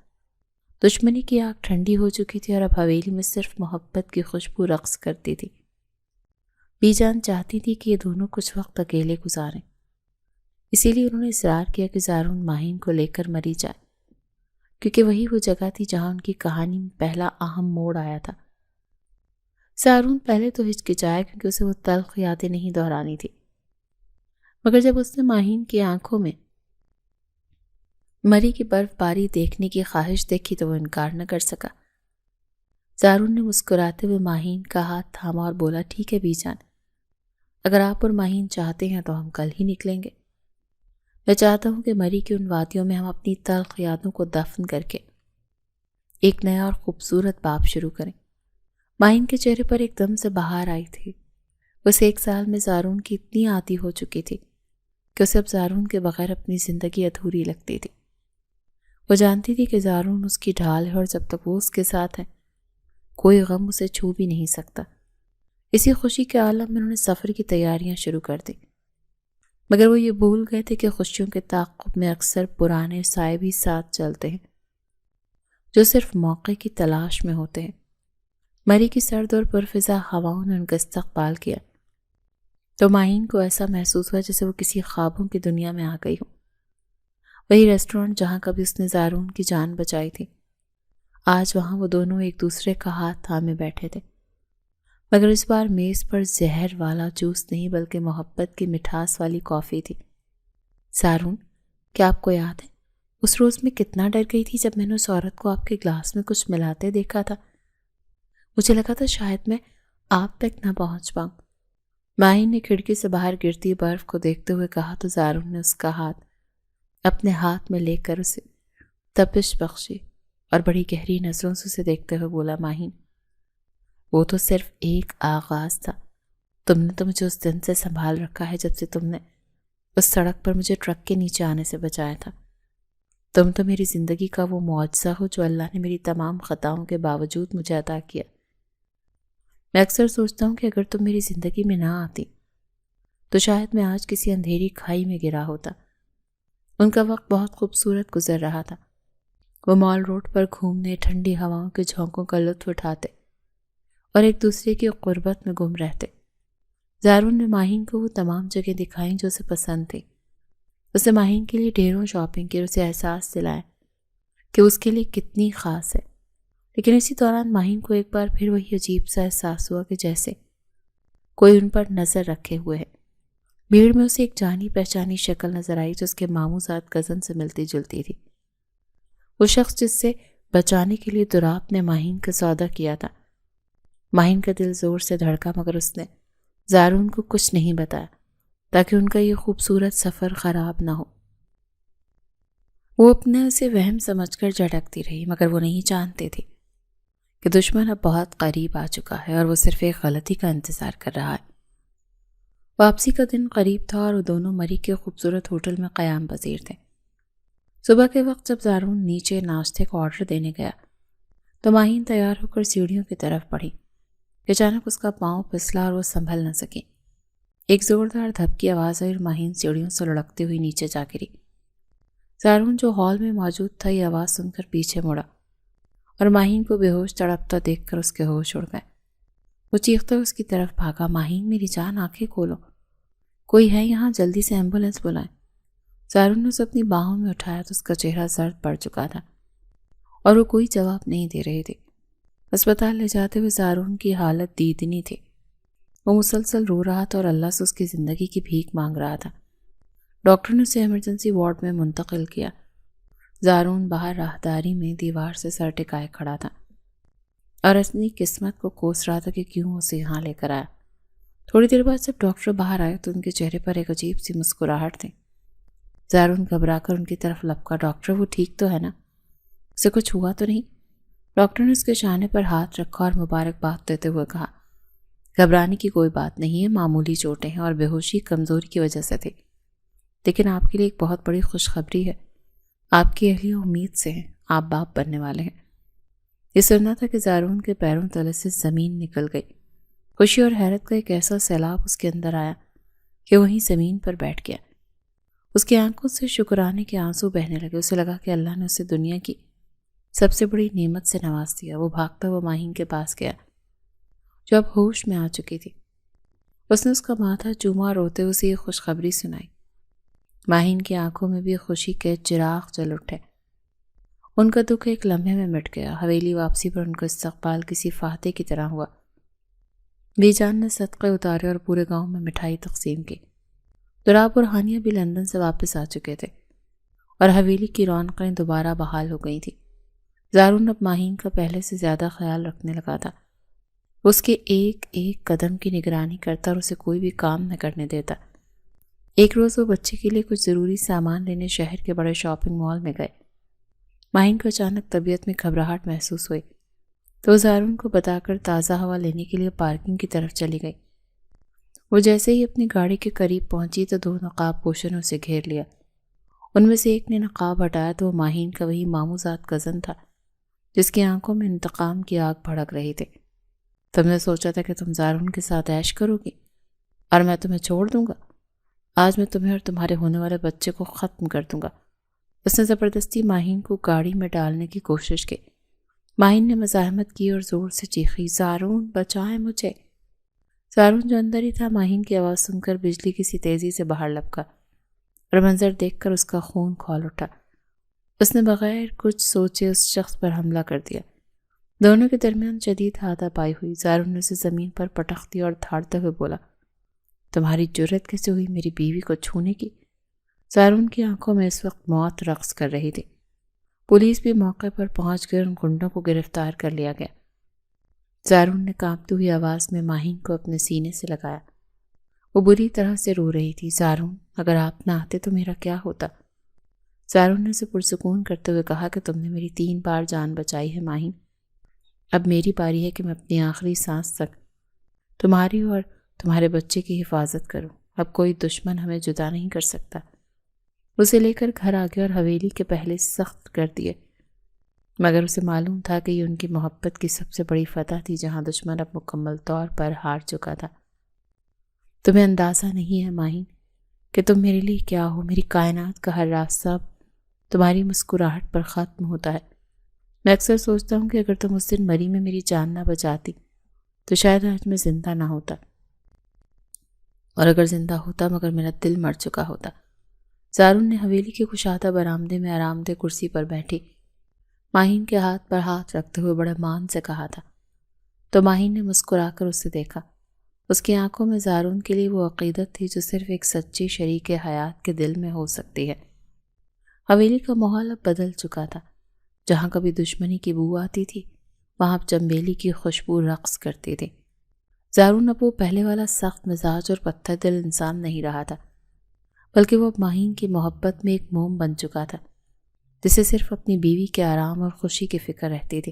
دشمنی کی آگ ٹھنڈی ہو چکی تھی اور اب حویلی میں صرف محبت کی خوشبو رقص کرتی تھی۔ بی جان چاہتی تھی کہ یہ دونوں کچھ وقت اکیلے گزاریں، اسی لیے انہوں نے اصرار کیا کہ زارون ماہین کو لے کر مری جائے، کیونکہ وہی وہ جگہ تھی جہاں ان کی کہانی میں پہلا اہم موڑ آیا تھا۔ زارون پہلے تو ہچکچایا کیونکہ اسے وہ تلخ یادیں نہیں دہرانی تھی، مگر جب اس نے ماہین کی آنکھوں میں مری کی برف باری دیکھنے کی خواہش دیکھی تو وہ انکار نہ کر سکا۔ زارون نے مسکراتے ہوئے ماہین کا ہاتھ تھاما اور بولا، ٹھیک ہے بی جان، اگر آپ اور ماہین چاہتے ہیں تو ہم کل ہی نکلیں گے۔ میں چاہتا ہوں کہ مری کی ان وادیوں میں ہم اپنی تلخ یادوں کو دفن کر کے ایک نیا اور خوبصورت باب شروع کریں۔ ماہین کے چہرے پر ایک دم سے بہار آئی تھی۔ اس 1 سال میں زارون کی اتنی عادی ہو چکی تھی کہ اسے اب زارون کے بغیر اپنی زندگی ادھوری لگتی تھی۔ وہ جانتی تھی کہ زارون اس کی ڈھال ہے اور جب تک وہ اس کے ساتھ ہے کوئی غم اسے چھو بھی نہیں سکتا۔ اسی خوشی کے عالم میں انہوں نے سفر کی تیاریاں شروع کر دی، مگر وہ یہ بھول گئے تھے کہ خوشیوں کے تعاقب میں اکثر پرانے سائے بھی ساتھ چلتے ہیں جو صرف موقع کی تلاش میں ہوتے ہیں۔ مری کی سرد اور پرفضا ہواؤں نے ان کا استقبال کیا تو ماہین کو ایسا محسوس ہوا جیسے وہ کسی خوابوں کی دنیا میں آ گئی ہو۔ وہی ریسٹورنٹ جہاں کبھی اس نے زارون کی جان بچائی تھی، آج وہاں وہ دونوں ایک دوسرے کا ہاتھ تھامے بیٹھے تھے، مگر اس بار میز پر زہر والا جوس نہیں بلکہ محبت کی مٹھاس والی کافی تھی۔ زارون، کیا آپ کو یاد ہے اس روز میں کتنا ڈر گئی تھی جب میں نے اس عورت کو آپ کے گلاس میں کچھ ملاتے دیکھا تھا؟ مجھے لگا تھا شاید میں آپ تک نہ پہنچ پاؤں۔ ماہین نے کھڑکی سے باہر گرتی برف کو دیکھتے ہوئے کہا تو زارون نے اس کا ہاتھ اپنے ہاتھ میں لے کر اسے تپش بخشی اور بڑی گہری نظروں سے اسے دیکھتے ہوئے بولا، ماہین، وہ تو صرف ایک آغاز تھا، تم نے تو مجھے اس دن سے سنبھال رکھا ہے جب سے تم نے اس سڑک پر مجھے ٹرک کے نیچے آنے سے بچایا تھا۔ تم تو میری زندگی کا وہ معجزہ ہو جو اللہ نے میری تمام خطاؤں کے باوجود مجھے عطا کیا۔ میں اکثر سوچتا ہوں کہ اگر تم میری زندگی میں نہ آتی تو شاید میں آج کسی اندھیری کھائی میں گرا ہوتا۔ ان کا وقت بہت خوبصورت گزر رہا تھا۔ وہ مال روڈ پر گھومنے، ٹھنڈی ہواؤں کے جھونکوں کا لطف اٹھاتے اور ایک دوسرے کی قربت میں گم رہتے۔ زارون نے ماہین کو وہ تمام جگہ دکھائیں جو اسے پسند تھی۔ اس نے ماہین کے لیے ڈھیروں شاپنگ کی اور اسے احساس دلایا کہ اس کے لیے کتنی خاص ہے، لیکن اسی دوران ماہین کو ایک بار پھر وہی عجیب سا احساس ہوا کہ جیسے کوئی ان پر نظر رکھے ہوئے ہے۔ بھیڑ میں اسے ایک جانی پہچانی شکل نظر آئی جو اس کے ماموں زاد کزن سے ملتی جلتی تھی۔ وہ شخص جس سے بچانے کے لیے دراپ نے ماہین کا سودا کیا تھا۔ ماہین کا دل زور سے دھڑکا مگر اس نے زارون کو کچھ نہیں بتایا تاکہ ان کا یہ خوبصورت سفر خراب نہ ہو۔ وہ اپنے اسے وہم سمجھ کر جھٹکتی رہی مگر وہ نہیں جانتے تھے کہ دشمن اب بہت قریب آ چکا ہے اور وہ صرف ایک غلطی کا انتظار کر رہا ہے۔ واپسی کا دن قریب تھا اور وہ دونوں مری کے خوبصورت ہوٹل میں قیام پذیر تھے۔ صبح کے وقت جب زارون نیچے ناشتے کا آرڈر دینے گیا تو ماہین تیار ہو کر سیڑھیوں کی طرف بڑھی کہ اچانک اس کا پاؤں پھسلا اور وہ سنبھل نہ سکی۔ ایک زوردار دھب آواز آئی اور ماہین سیڑھیوں سے لڑکتے ہوئی نیچے جا گری۔ زارون جو ہال میں موجود تھا یہ آواز سن کر پیچھے مڑا اور ماہین کو بے ہوش تڑپتا دیکھ کر اس کے ہوش اڑ گئے۔ وہ چیختا اس کی طرف بھاگا، ماہین میری جان آنکھیں کھولو، کوئی ہے یہاں، جلدی سے ایمبولینس بلائیں۔ زارون نے اسے اپنی باہوں میں اٹھایا تو اس کا چہرہ زرد پڑ چکا تھا اور وہ کوئی جواب نہیں دے رہی تھی۔ اسپتال لے جاتے ہوئے زارون کی حالت دیدنی تھی۔ وہ مسلسل رو رہا تھا اور اللہ سے اس کی زندگی کی بھیک مانگ رہا تھا۔ ڈاکٹر نے اسے ایمرجنسی وارڈ میں منتقل کیا۔ زارون باہر راہداری میں دیوار سے سر ٹکائے کھڑا تھا اور اپنی قسمت کو کوس رہا تھا کہ کیوں اسے یہاں لے کر آیا۔ تھوڑی دیر بعد جب ڈاکٹر باہر آئے تو ان کے چہرے پر ایک عجیب سی مسکراہٹ تھی۔ زارون گھبرا کر ان کی طرف لپکا، ڈاکٹر وہ ٹھیک تو ہے نا؟ اسے کچھ ہوا تو نہیں؟ ڈاکٹر نے اس کے شانے پر ہاتھ رکھا اور مبارکباد دیتے ہوئے کہا، گھبرانے کی کوئی بات نہیں ہے، معمولی چوٹیں ہیں اور بے ہوشی کمزوری کی وجہ سے تھی، لیکن آپ کے لیے ایک بہت بڑی خوشخبری ہے، آپ کی اہلیہ امید سے ہیں، آپ باپ بننے والے ہیں۔ یہ سننا تھا کہ زارون کے پیروں تلے سے زمین نکل گئی۔ خوشی اور حیرت کا ایک ایسا سیلاب اس کے اندر آیا کہ وہیں زمین پر بیٹھ گیا۔ اس کی آنکھوں سے شکرانے کے آنسو بہنے لگے۔ اسے لگا کہ اللہ نے اسے دنیا کی سب سے بڑی نعمت سے نواز دیا۔ وہ بھاگتا ہوا ماہین کے پاس گیا جو اب ہوش میں آ چکی تھی۔ اس نے اس کا ماتھا چوما، روتے اسے یہ خوشخبری سنائی۔ ماہین کی آنکھوں میں بھی خوشی کے چراغ جل اٹھے۔ ان کا دکھ ایک لمحے میں مٹ گیا۔ حویلی واپسی پر ان کا استقبال کسی فاتح کی طرح ہوا۔ بی جان نے صدقے اتارے اور پورے گاؤں میں مٹھائی تقسیم کی۔ دراب اور ہانیہ بھی لندن سے واپس آ چکے تھے اور حویلی کی رونقیں دوبارہ بحال ہو گئی تھیں۔ زارون اب ماہین کا پہلے سے زیادہ خیال رکھنے لگا تھا۔ اس کے ایک ایک قدم کی نگرانی کرتا اور اسے کوئی بھی کام نہ کرنے دیتا۔ ایک روز وہ بچے کے لیے کچھ ضروری سامان لینے شہر کے بڑے شاپنگ مال میں گئے۔ ماہین کو اچانک طبیعت میں گھبراہٹ محسوس ہوئی تو زارون کو بتا کر تازہ ہوا لینے کے لیے پارکنگ کی طرف چلی گئی۔ وہ جیسے ہی اپنی گاڑی کے قریب پہنچی تو دو نقاب پوشوں نے اسے گھیر لیا۔ ان میں سے ایک نے نقاب ہٹایا تو وہ ماہین کا وہی ماموزاد کزن تھا جس کی آنکھوں میں انتقام کی آگ بھڑک رہی تھی۔ تم نے سوچا تھا کہ تم زارون کے ساتھ عیش کرو گی اور میں تمہیں چھوڑ دوں گا۔ آج میں تمہیں اور تمہارے ہونے والے بچے کو ختم کر دوں گا۔ اس نے زبردستی ماہین کو گاڑی میں ڈالنے کی کوشش کی۔ ماہین نے مزاحمت کی اور زور سے چیخی، زارون بچائے مجھے۔ زارون جو اندر ہی تھا ماہین کی آواز سن کر بجلی کی سی تیزی سے باہر لپکا اور منظر دیکھ کر اس کا خون کھول اٹھا۔ اس نے بغیر کچھ سوچے اس شخص پر حملہ کر دیا۔ دونوں کے درمیان شدید ہاتھا پائی ہوئی۔ زارون نے اسے زمین پر پٹخ دیا اور دھاڑتے ہوئے بولا، تمہاری جرأت کیسے ہوئی میری بیوی کو چھونے کی؟ زارون کی آنکھوں میں اس وقت موت رقص کر رہی تھی۔ پولیس بھی موقع پر پہنچ کر ان گنڈوں کو گرفتار کر لیا گیا۔ زارون نے کانپتی ہوئی آواز میں ماہین کو اپنے سینے سے لگایا۔ وہ بری طرح سے رو رہی تھی۔ زارون، اگر آپ نہ آتے تو میرا کیا ہوتا؟ زارون نے اسے پرسکون کرتے ہوئے کہا کہ تم نے میری 3 بار جان بچائی ہے ماہین۔ اب میری باری ہے کہ میں اپنی آخری سانس تک تمہاری اور تمہارے بچے کی حفاظت کروں۔ اب کوئی دشمن ہمیں جدا نہیں کر سکتا۔ اسے لے کر گھر آ گیا اور حویلی کے پہلے سخت کر دیے، مگر اسے معلوم تھا کہ یہ ان کی محبت کی سب سے بڑی فتح تھی جہاں دشمن اب مکمل طور پر ہار چکا تھا۔ تمہیں اندازہ نہیں ہے ماہین کہ تم میرے لیے کیا ہو۔ میری کائنات کا ہر راستہ اب تمہاری مسکراہٹ پر ختم ہوتا ہے۔ میں اکثر سوچتا ہوں کہ اگر تم اس دن مری میں میری جان نہ بچاتی تو شاید آج میں زندہ نہ ہوتا، اور اگر زندہ ہوتا مگر میرا دل مر چکا ہوتا۔ زارون نے حویلی کے کشادہ برآمدے میں آرام دہ کرسی پر بیٹھی ماہین کے ہاتھ پر ہاتھ رکھتے ہوئے بڑے مان سے کہا تھا، تو ماہین نے مسکرا کر اسے دیکھا۔ اس کی آنکھوں میں زارون کے لیے وہ عقیدت تھی جو صرف ایک سچی شریک حیات کے دل میں ہو سکتی ہے۔ حویلی کا ماحول اب بدل چکا تھا۔ جہاں کبھی دشمنی کی بو آتی تھی وہاں اب چنبیلی کی خوشبو رقص کرتی تھی۔ زارون اب وہ پہلے والا سخت مزاج اور پتھر دل انسان نہیں رہا تھا، بلکہ وہ اب ماہین کی محبت میں ایک موم بن چکا تھا جسے صرف اپنی بیوی کے آرام اور خوشی کی فکر رہتی تھی۔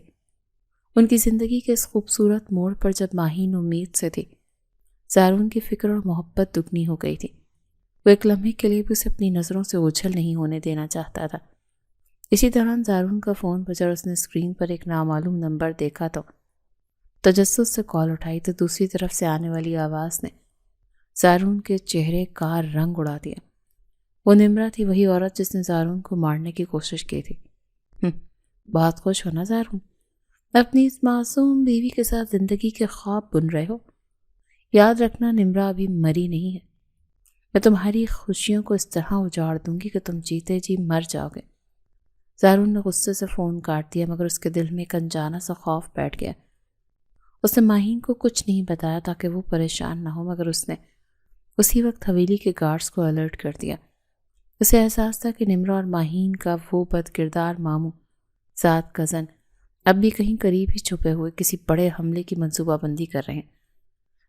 ان کی زندگی کے اس خوبصورت موڑ پر جب ماہین امید سے تھی، زارون کی فکر اور محبت دگنی ہو گئی تھی۔ وہ ایک لمحے کے لیے بھی اسے اپنی نظروں سے اوجھل نہیں ہونے دینا چاہتا تھا۔ اسی دوران زارون کا فون بجا اور اس نے اسکرین پر ایک نامعلوم نمبر دیکھا تو تجسس سے کال اٹھائی تو دوسری طرف سے آنے والی آواز نے زارون کے چہرے کا رنگ اڑا دیا۔ وہ نمرا تھی، وہی عورت جس نے زارون کو مارنے کی کوشش کی تھی۔ بہت خوش ہو نا زارون؟ اپنی اس معصوم بیوی کے ساتھ زندگی کے خواب بن رہے ہو۔ یاد رکھنا نمرا ابھی مری نہیں ہے، میں تمہاری خوشیوں کو اس طرح اجاڑ دوں گی کہ تم جیتے جی مر جاؤ گے۔ زارون نے غصے سے فون کاٹ دیا، مگر اس کے دل میں ایک انجانا سا خوف بیٹھ گیا۔ اس نے ماہین کو کچھ نہیں بتایا تاکہ وہ پریشان نہ ہو، مگر اس نے اسی وقت حویلی کے گارڈز کو الرٹ کر دیا۔ اسے احساس تھا کہ نمرا اور ماہین کا وہ بد کردار ماموں ذات کزن اب بھی کہیں قریب ہی چھپے ہوئے کسی بڑے حملے کی منصوبہ بندی کر رہے ہیں۔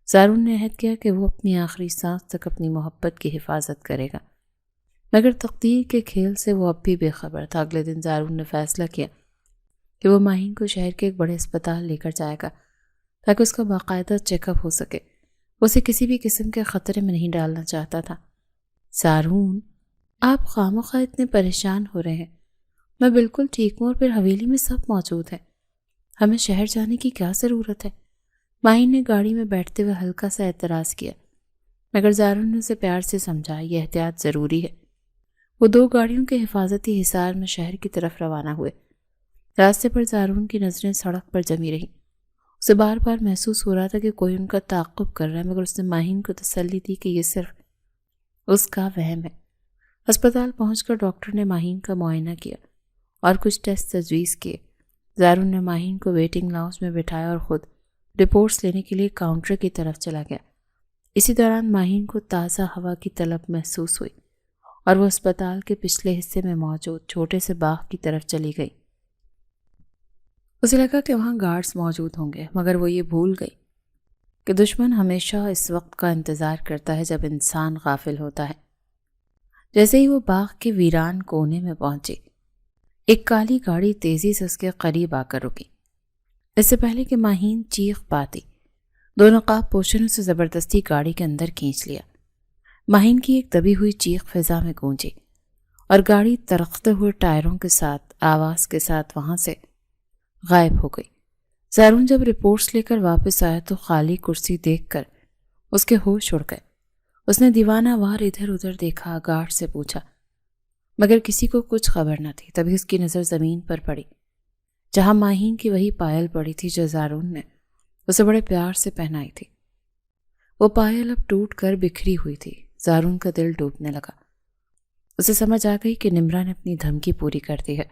زارون نے عہد کیا کہ وہ اپنی آخری سانس تک اپنی محبت کی حفاظت کرے گا، مگر تقدیر کے کھیل سے وہ اب بھی بے خبر تھا۔ اگلے دن زارون نے فیصلہ کیا کہ وہ ماہین کو شہر کے ایک بڑے اسپتال لے کر جائے گا تاکہ اس کا باقاعدہ چیک اپ ہو سکے۔ وہ اسے کسی بھی قسم کے خطرے میں نہیں ڈالنا چاہتا تھا۔ زارون، آپ خواہ اتنے پریشان ہو رہے ہیں، میں بالکل ٹھیک ہوں اور پھر حویلی میں سب موجود ہیں، ہمیں شہر جانے کی کیا ضرورت ہے؟ ماہین نے گاڑی میں بیٹھتے ہوئے ہلکا سا اعتراض کیا، مگر زارون نے اسے پیار سے سمجھا یہ احتیاط ضروری ہے۔ وہ 2 گاڑیوں کے حفاظتی حصار میں شہر کی طرف روانہ ہوئے۔ راستے پر زارون کی نظریں سڑک پر جمی رہیں۔ اسے بار بار محسوس ہو رہا تھا کہ کوئی ان کا تعاقب کر رہا ہے، مگر اس نے ماہین کو تسلی دی کہ یہ صرف اس کا وہم ہے۔ اسپتال پہنچ کر ڈاکٹر نے ماہین کا معائنہ کیا اور کچھ ٹیسٹ تجویز کیے۔ زارون نے ماہین کو ویٹنگ لاؤنج میں بٹھایا اور خود رپورٹس لینے کے لیے کاؤنٹر کی طرف چلا گیا۔ اسی دوران ماہین کو تازہ ہوا کی طلب محسوس ہوئی اور وہ اسپتال کے پچھلے حصے میں موجود چھوٹے سے باغ کی طرف چلی گئی۔ اسے لگا کہ وہاں گارڈز موجود ہوں گے، مگر وہ یہ بھول گئی کہ دشمن ہمیشہ اس وقت کا انتظار کرتا ہے جب انسان غافل ہوتا ہے۔ جیسے ہی وہ باغ کے ویران کونے میں پہنچی، ایک کالی گاڑی تیزی سے اس کے قریب آ کر رکی۔ اس سے پہلے کہ ماہین چیخ پاتی، 2 نقاب پوشوں نے اسے زبردستی گاڑی کے اندر کھینچ لیا۔ ماہین کی ایک دبی ہوئی چیخ فضا میں گونجی اور گاڑی ترقتے ہوئے ٹائروں کے ساتھ آواز کے ساتھ وہاں سے غائب ہو گئی۔ زارون جب رپورٹس لے کر واپس آیا تو خالی کرسی دیکھ کر اس کے ہوش اڑ گئے۔ اس نے دیوانہ وار ادھر ادھر دیکھا، گارڈ سے پوچھا، مگر کسی کو کچھ خبر نہ تھی۔ تبھی اس کی نظر زمین پر پڑی جہاں ماہین کی وہی پائل پڑی تھی جو زارون نے اسے بڑے پیار سے پہنائی تھی۔ وہ پائل اب ٹوٹ کر بکھری ہوئی تھی۔ زارون کا دل ڈوبنے لگا۔ اسے سمجھ آ گئی کہ نمرا نے اپنی دھمکی پوری کر دی ہے۔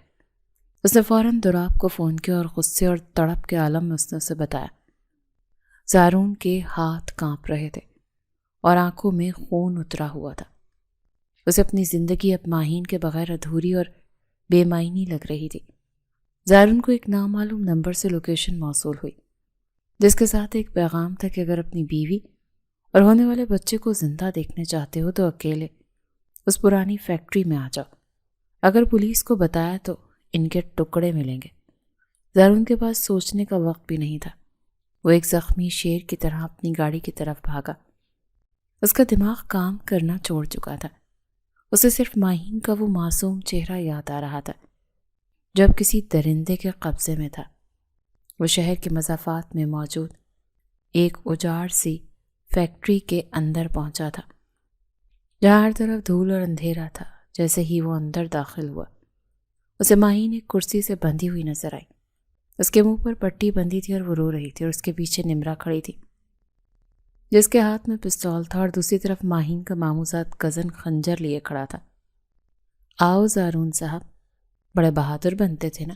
اس نے فوراً دوراب کو فون کیا اور غصے اور تڑپ کے عالم میں اس نے اسے بتایا۔ زارون کے ہاتھ کانپ رہے تھے اور آنکھوں میں خون اترا ہوا تھا۔ اسے اپنی زندگی اب ماہین کے بغیر ادھوری اور بے معنی لگ رہی تھی۔ زارون کو ایک نامعلوم نمبر سے لوکیشن موصول ہوئی، جس کے ساتھ ایک پیغام تھا کہ اگر اپنی بیوی اور ہونے والے بچے کو زندہ دیکھنے چاہتے ہو تو اکیلے اس پرانی فیکٹری میں آ جاؤ، اگر پولیس کو بتایا تو ان کے ٹکڑے ملیں گے۔ زارون کے پاس سوچنے کا وقت بھی نہیں تھا۔ وہ ایک زخمی شیر کی طرح اپنی گاڑی کی طرف بھاگا۔ اس کا دماغ کام کرنا چھوڑ چکا تھا۔ اسے صرف ماہین کا وہ معصوم چہرہ یاد آ رہا تھا جو اب کسی درندے کے قبضے میں تھا۔ وہ شہر کے مضافات میں موجود ایک اجاڑ سی فیکٹری کے اندر پہنچا تھا جہاں ہر طرف دھول اور اندھیرا تھا۔ جیسے ہی وہ اندر داخل ہوا، اسے ماہین ایک کرسی سے بندھی ہوئی نظر آئی۔ اس کے منہ پر پٹی بندھی تھی اور وہ رو رہی تھی، اور اس کے پیچھے نمرا کھڑی تھی جس کے ہاتھ میں پستول تھا، اور دوسری طرف ماہین کا ماموزاد کزن خنجر لیے کھڑا تھا۔ آؤ زارون صاحب، بڑے بہادر بنتے تھے نا،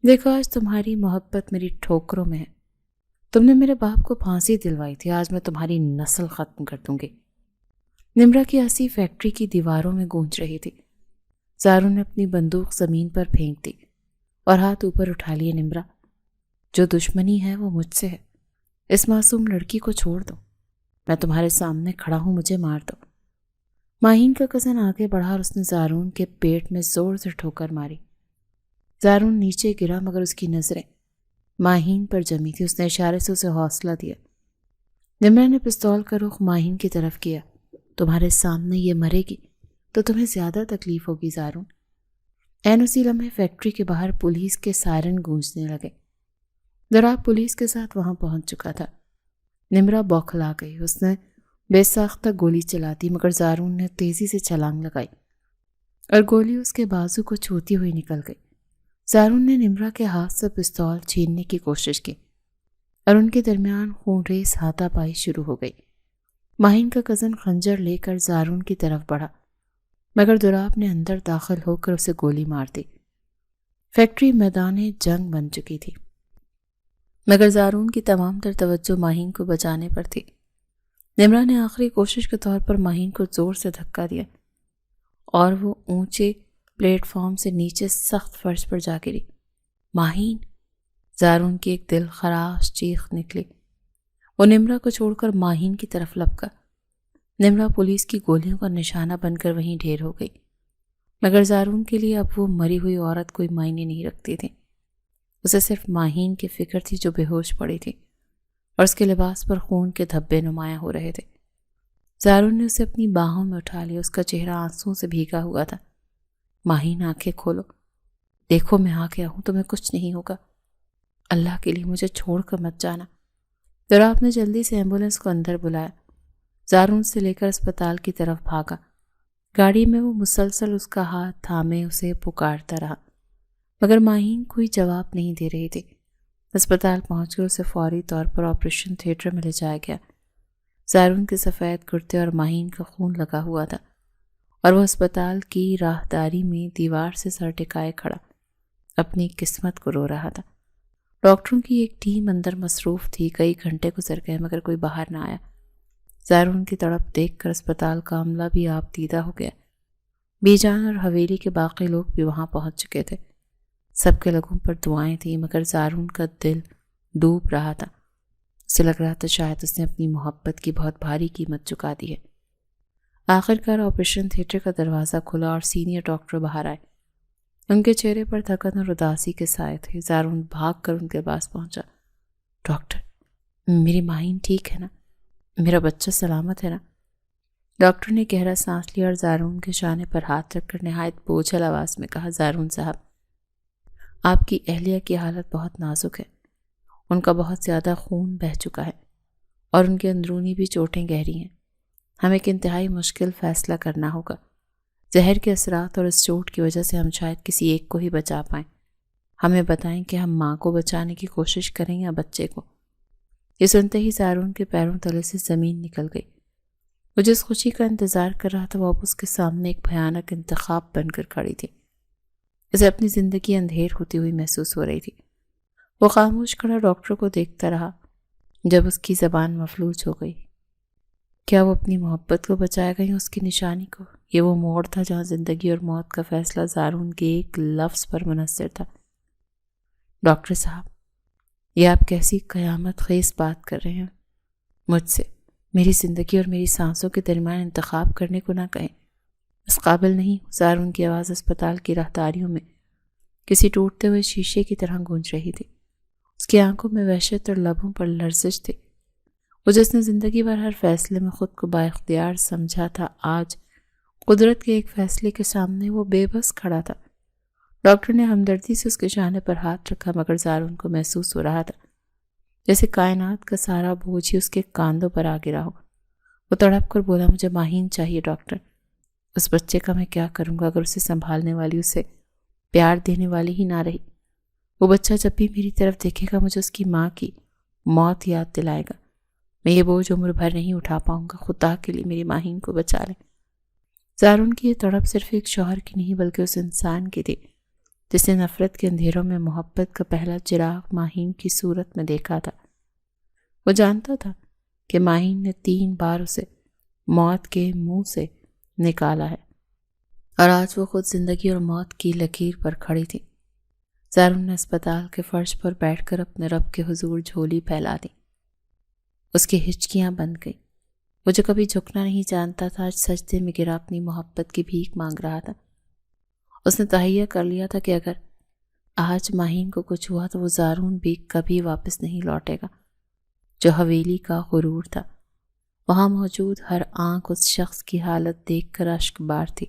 دیکھو آج تمہاری محبت میری ٹھوکروں میں ہے۔ تم نے میرے باپ کو پھانسی دلوائی تھی، آج میں تمہاری نسل ختم کر دوں گی۔ نمرا کی ہنسی فیکٹری کی دیواروں میں گونج رہی تھی۔ زارون نے اپنی بندوق زمین پر پھینک دی اور ہاتھ اوپر اٹھا لیے۔ نمرا، جو دشمنی ہے وہ مجھ سے ہے، اس معصوم لڑکی کو چھوڑ دو، میں تمہارے سامنے کھڑا ہوں، مجھے مار دو۔ ماہین کا کزن آگے بڑھا اور اس نے زارون کے پیٹ میں زور سے ٹھوکر ماری۔ زارون نیچے گرا، مگر اس کی نظریں ماہین پر جمی تھی۔ اس نے اشارے سے اسے حوصلہ دیا۔ نمرا نے پستول کا رخ ماہین کی طرف کیا۔ تمہارے سامنے یہ مرے گی تو تمہیں زیادہ تکلیف ہوگی زارون۔ عین اسی لمحے فیکٹری کے باہر پولیس کے سائرن گونجنے لگے۔ دوراب پولیس کے ساتھ وہاں پہنچ چکا تھا۔ نمرا بوکھلا گئی۔ اس نے بے ساختہ گولی چلا دی، مگر زارون نے تیزی سے چھلانگ لگائی اور گولی اس کے بازو کو چھوتی ہوئی نکل گئی۔ زارون نے نمرا کے ہاتھ سے پستول چھیننے کی کوشش کی اور ان کے درمیان خون ریز ہاتھا پائی شروع ہو گئی۔ ماہین کا کزن خنجر لے کر زارون کی طرف بڑھا، مگر دولاب نے اندر داخل ہو کر اسے گولی مار دی۔ فیکٹری میدان جنگ بن چکی تھی، مگر زارون کی تمام تر توجہ ماہین کو بچانے پر تھی۔ نمرا نے آخری کوشش کے طور پر ماہین کو زور سے دھکا دیا اور وہ اونچے پلیٹ فارم سے نیچے سخت فرش پر جا گری۔ ماہین! زارون کی ایک دل خراش چیخ نکلی۔ وہ نمرا کو چھوڑ کر ماہین کی طرف لپکا۔ نمرا پولیس کی گولیوں کا نشانہ بن کر وہیں ڈھیر ہو گئی، مگر زارون کے لیے اب وہ مری ہوئی عورت کوئی معنی نہیں رکھتی تھی۔ اسے صرف ماہین کی فکر تھی جو بے ہوش پڑی تھی اور اس کے لباس پر خون کے دھبے نمایاں ہو رہے تھے۔ زارون نے اسے اپنی باہوں میں اٹھا لیا، اس کا چہرہ آنسوں سے بھیگا ہوا تھا۔ ماہین آنکھیں کھولو، دیکھو میں آ گیا ہوں، تمہیں کچھ نہیں ہوگا، اللہ کے لیے مجھے چھوڑ کر مت جانا۔ دولاب نے جلدی سے ایمبولینس کو اندر بلایا۔ زارون سے لے کر اسپتال کی طرف بھاگا۔ گاڑی میں وہ مسلسل اس کا ہاتھ تھامے اسے پکارتا رہا، مگر ماہین کوئی جواب نہیں دے رہی تھی۔ اسپتال پہنچ کر اسے فوری طور پر آپریشن تھیٹر میں لے جایا گیا۔ زارون کے سفید کرتے اور ماہین کا خون لگا ہوا تھا اور وہ اسپتال کی راہداری میں دیوار سے سر ٹکائے کھڑا اپنی قسمت کو رو رہا تھا۔ ڈاکٹروں کی ایک ٹیم اندر مصروف تھی۔ کئی گھنٹے گزر گئے مگر کوئی باہر نہ آیا۔ زارون کی تڑپ دیکھ کر اسپتال کا عملہ بھی آپ دیدہ ہو گیا۔ بی جان اور حویلی کے باقی لوگ بھی وہاں پہنچ چکے تھے۔ سب کے لبوں پر دعائیں تھیں، مگر زارون کا دل ڈوب رہا تھا۔ اسے لگ رہا تھا شاید اس نے اپنی محبت کی بہت بھاری قیمت چکا دی ہے۔ آخرکار آپریشن تھیٹر کا دروازہ کھلا اور سینئر ڈاکٹر باہر آئے۔ ان کے چہرے پر تھکن اور اداسی کے سائے تھے۔ زارون بھاگ کر ان کے پاس پہنچا۔ ڈاکٹر، میری ماہین ٹھیک ہے نا؟ میرا بچہ سلامت ہے نا؟ ڈاکٹر نے گہرا سانس لیا اور زارون کے شانے پر ہاتھ رکھ کر نہایت بوجھل آواز میں کہا، زارون صاحب، آپ کی اہلیہ کی حالت بہت نازک ہے۔ ان کا بہت زیادہ خون بہہ چکا ہے اور ان کے اندرونی بھی چوٹیں گہری ہیں۔ ہمیں ایک انتہائی مشکل فیصلہ کرنا ہوگا۔ زہر کے اثرات اور اس چوٹ کی وجہ سے ہم شاید کسی ایک کو ہی بچا پائیں۔ ہمیں بتائیں کہ ہم ماں کو بچانے کی کوشش کریں یا بچے کو۔ یہ سنتے ہی زارون کے پیروں تلے سے زمین نکل گئی۔ وہ جس خوشی کا انتظار کر رہا تھا وہ اب اس کے سامنے ایک بھیانک انتخاب بن کر کھڑی تھی۔ اسے اپنی زندگی اندھیر ہوتی ہوئی محسوس ہو رہی تھی۔ وہ خاموش کھڑا ڈاکٹر کو دیکھتا رہا جب اس کی زبان مفلوج ہو گئی۔ کیا وہ اپنی محبت کو بچائے گا یا اس کی نشانی کو؟ یہ وہ موڑ تھا جہاں زندگی اور موت کا فیصلہ زارون کے ایک لفظ پر منحصر تھا۔ ڈاکٹر صاحب، یہ آپ کیسی قیامت خیز بات کر رہے ہیں؟ مجھ سے میری زندگی اور میری سانسوں کے درمیان انتخاب کرنے کو نہ کہیں، اس قابل نہیں ہوں۔ زارون کی آواز اسپتال کی راہداریوں میں کسی ٹوٹتے ہوئے شیشے کی طرح گونج رہی تھی۔ اس کی آنکھوں میں وحشت اور لبوں پر لرزش تھی۔ وہ جس نے زندگی بھر ہر فیصلے میں خود کو بااختیار سمجھا تھا، آج قدرت کے ایک فیصلے کے سامنے وہ بے بس کھڑا تھا۔ ڈاکٹر نے ہمدردی سے اس کے شانے پر ہاتھ رکھا، مگر زارون کو محسوس ہو رہا تھا جیسے کائنات کا سارا بوجھ ہی اس کے کاندھوں پر آ گرا ہو۔ وہ تڑپ کر بولا، مجھے ماہین چاہیے ڈاکٹر۔ اس بچے کا میں کیا کروں گا اگر اسے سنبھالنے والی، اسے پیار دینے والی ہی نہ رہی؟ وہ بچہ جب بھی میری طرف دیکھے گا مجھے اس کی ماں کی موت یاد دلائے گا۔ میں یہ بوجھ عمر بھر نہیں اٹھا پاؤں گا، خدا کے لیے میری ماہین کو بچا لیں۔ زارون کی یہ تڑپ صرف ایک شوہر کی نہیں بلکہ اس انسان کی تھی جس نے نفرت کے اندھیروں میں محبت کا پہلا چراغ ماہین کی صورت میں دیکھا تھا۔ وہ جانتا تھا کہ ماہین نے 3 بار اسے موت کے منہ سے نکالا ہے اور آج وہ خود زندگی اور موت کی لکیر پر کھڑی تھی۔ زارون نے اسپتال کے فرش پر بیٹھ کر اپنے رب کے حضور جھولی پھیلا دی۔ اس کی ہچکیاں بند گئیں۔ وہ جو کبھی جھکنا نہیں جانتا تھا، آج سجدے میں گرا اپنی محبت کی بھیک مانگ رہا تھا۔ اس نے تہیہ کر لیا تھا کہ اگر آج ماہین کو کچھ ہوا تو وہ زارون بھی کبھی واپس نہیں لوٹے گا۔ جو حویلی کا غرور تھا، وہاں موجود ہر آنکھ اس شخص کی حالت دیکھ کر اشک بار تھی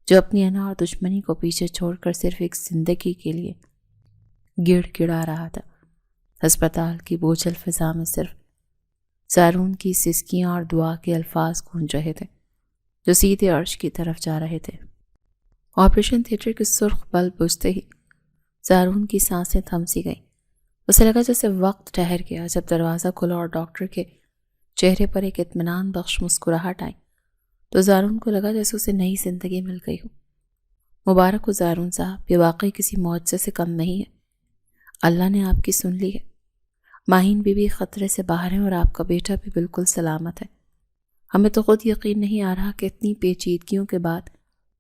جو اپنی انا اور دشمنی کو پیچھے چھوڑ کر صرف ایک زندگی کے لیے گڑ گڑا رہا تھا۔ ہسپتال کی بوجھل فضا میں صرف زارون کی سسکیاں اور دعا کے الفاظ گونج رہے تھے جو سیدھے عرش کی طرف جا رہے تھے۔ آپریشن تھیٹر کے سرخ بلب بجھتے ہی زارون کی سانسیں تھم سی گئیں۔ اسے لگا جیسے وقت ٹھہر گیا۔ جب دروازہ کھلا اور ڈاکٹر کے چہرے پر ایک اطمینان بخش مسکراہٹ آئی تو زارون کو لگا جیسے اسے نئی زندگی مل گئی ہو۔ مبارک ہو زارون صاحب، یہ واقعی کسی معجزے سے کم نہیں ہے۔ اللہ نے آپ کی سن لی ہے۔ ماہین بی بی خطرے سے باہر ہیں اور آپ کا بیٹا بھی بالکل سلامت ہے۔ ہمیں تو خود یقین نہیں آ رہا کہ اتنی پیچیدگیوں کے بعد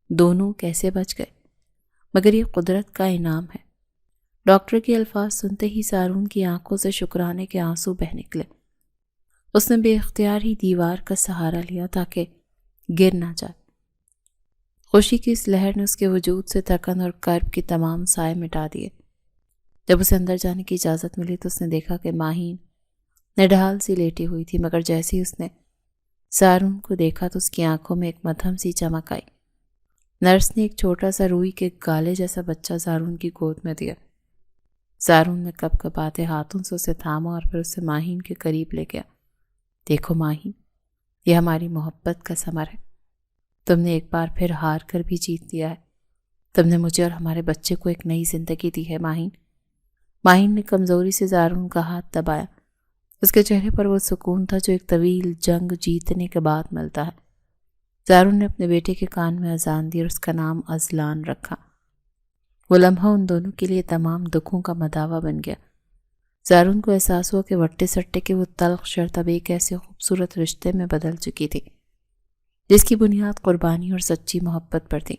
دونوں کیسے بچ گئے، مگر یہ قدرت کا انعام ہے۔ ڈاکٹر کے الفاظ سنتے ہی زارون کی آنکھوں سے شکرانے کے آنسو بہہ نکلے۔ اس نے بے اختیار ہی دیوار کا سہارا لیا تاکہ گر نہ جائے۔ خوشی کی اس لہر نے اس کے وجود سے تھکن اور کرب کی تمام سائے مٹا دیے۔ جب اسے اندر جانے کی اجازت ملی تو اس نے دیکھا کہ ماہین نڈھال سی لیٹی ہوئی تھی، مگر جیسے ہی اس نے زارون کو دیکھا تو اس کی آنکھوں میں ایک مدھم سی چمک آئی۔ نرس نے ایک چھوٹا سا روئی کے گالے جیسا بچہ زارون کی گود میں دیا۔ زارون نے کپ کپاتے ہاتھوں سے اسے تھاما اور پھر اسے ماہین کے قریب لے گیا۔ دیکھو ماہین، یہ ہماری محبت کا ثمر ہے۔ تم نے ایک بار پھر ہار کر بھی جیت لیا ہے۔ تم نے مجھے اور ہمارے بچے کو ایک نئی زندگی دی ہے ماہین۔ ماہین نے کمزوری سے زارون کا ہاتھ دبایا۔ اس کے چہرے پر وہ سکون تھا جو ایک طویل جنگ جیتنے کے بعد ملتا ہے۔ زارون نے اپنے بیٹے کے کان میں اذان دی اور اس کا نام ازلان رکھا۔ وہ لمحہ ان دونوں کے لیے تمام دکھوں کا مداوا بن گیا۔ زارون کو احساس ہوا کہ وٹے سٹے کے وہ تلخ شرط اب ایک ایسے خوبصورت رشتے میں بدل چکی تھی جس کی بنیاد قربانی اور سچی محبت پر تھی۔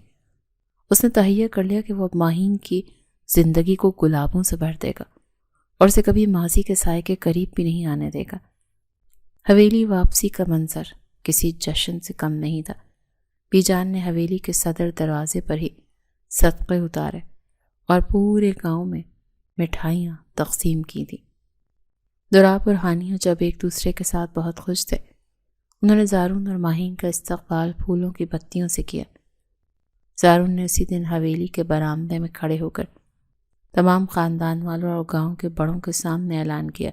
اس نے تہیہ کر لیا کہ وہ اب ماہین کی زندگی کو گلابوں سے بھر دے گا اور اسے کبھی ماضی کے سائے کے قریب بھی نہیں آنے دے گا۔ حویلی واپسی کا منظر کسی جشن سے کم نہیں تھا۔ بی جان نے حویلی کے صدر دروازے پر ہی صدقے اتارے اور پورے گاؤں میں مٹھائیاں تقسیم کی تھیں۔ دوراب اور ہانیہ جب ایک دوسرے کے ساتھ بہت خوش تھے، انہوں نے زارون اور ماہین کا استقبال پھولوں کی بتیوں سے کیا۔ زارون نے اسی دن حویلی کے برآمدے میں کھڑے ہو کر تمام خاندان والوں اور گاؤں کے بڑوں کے سامنے اعلان کیا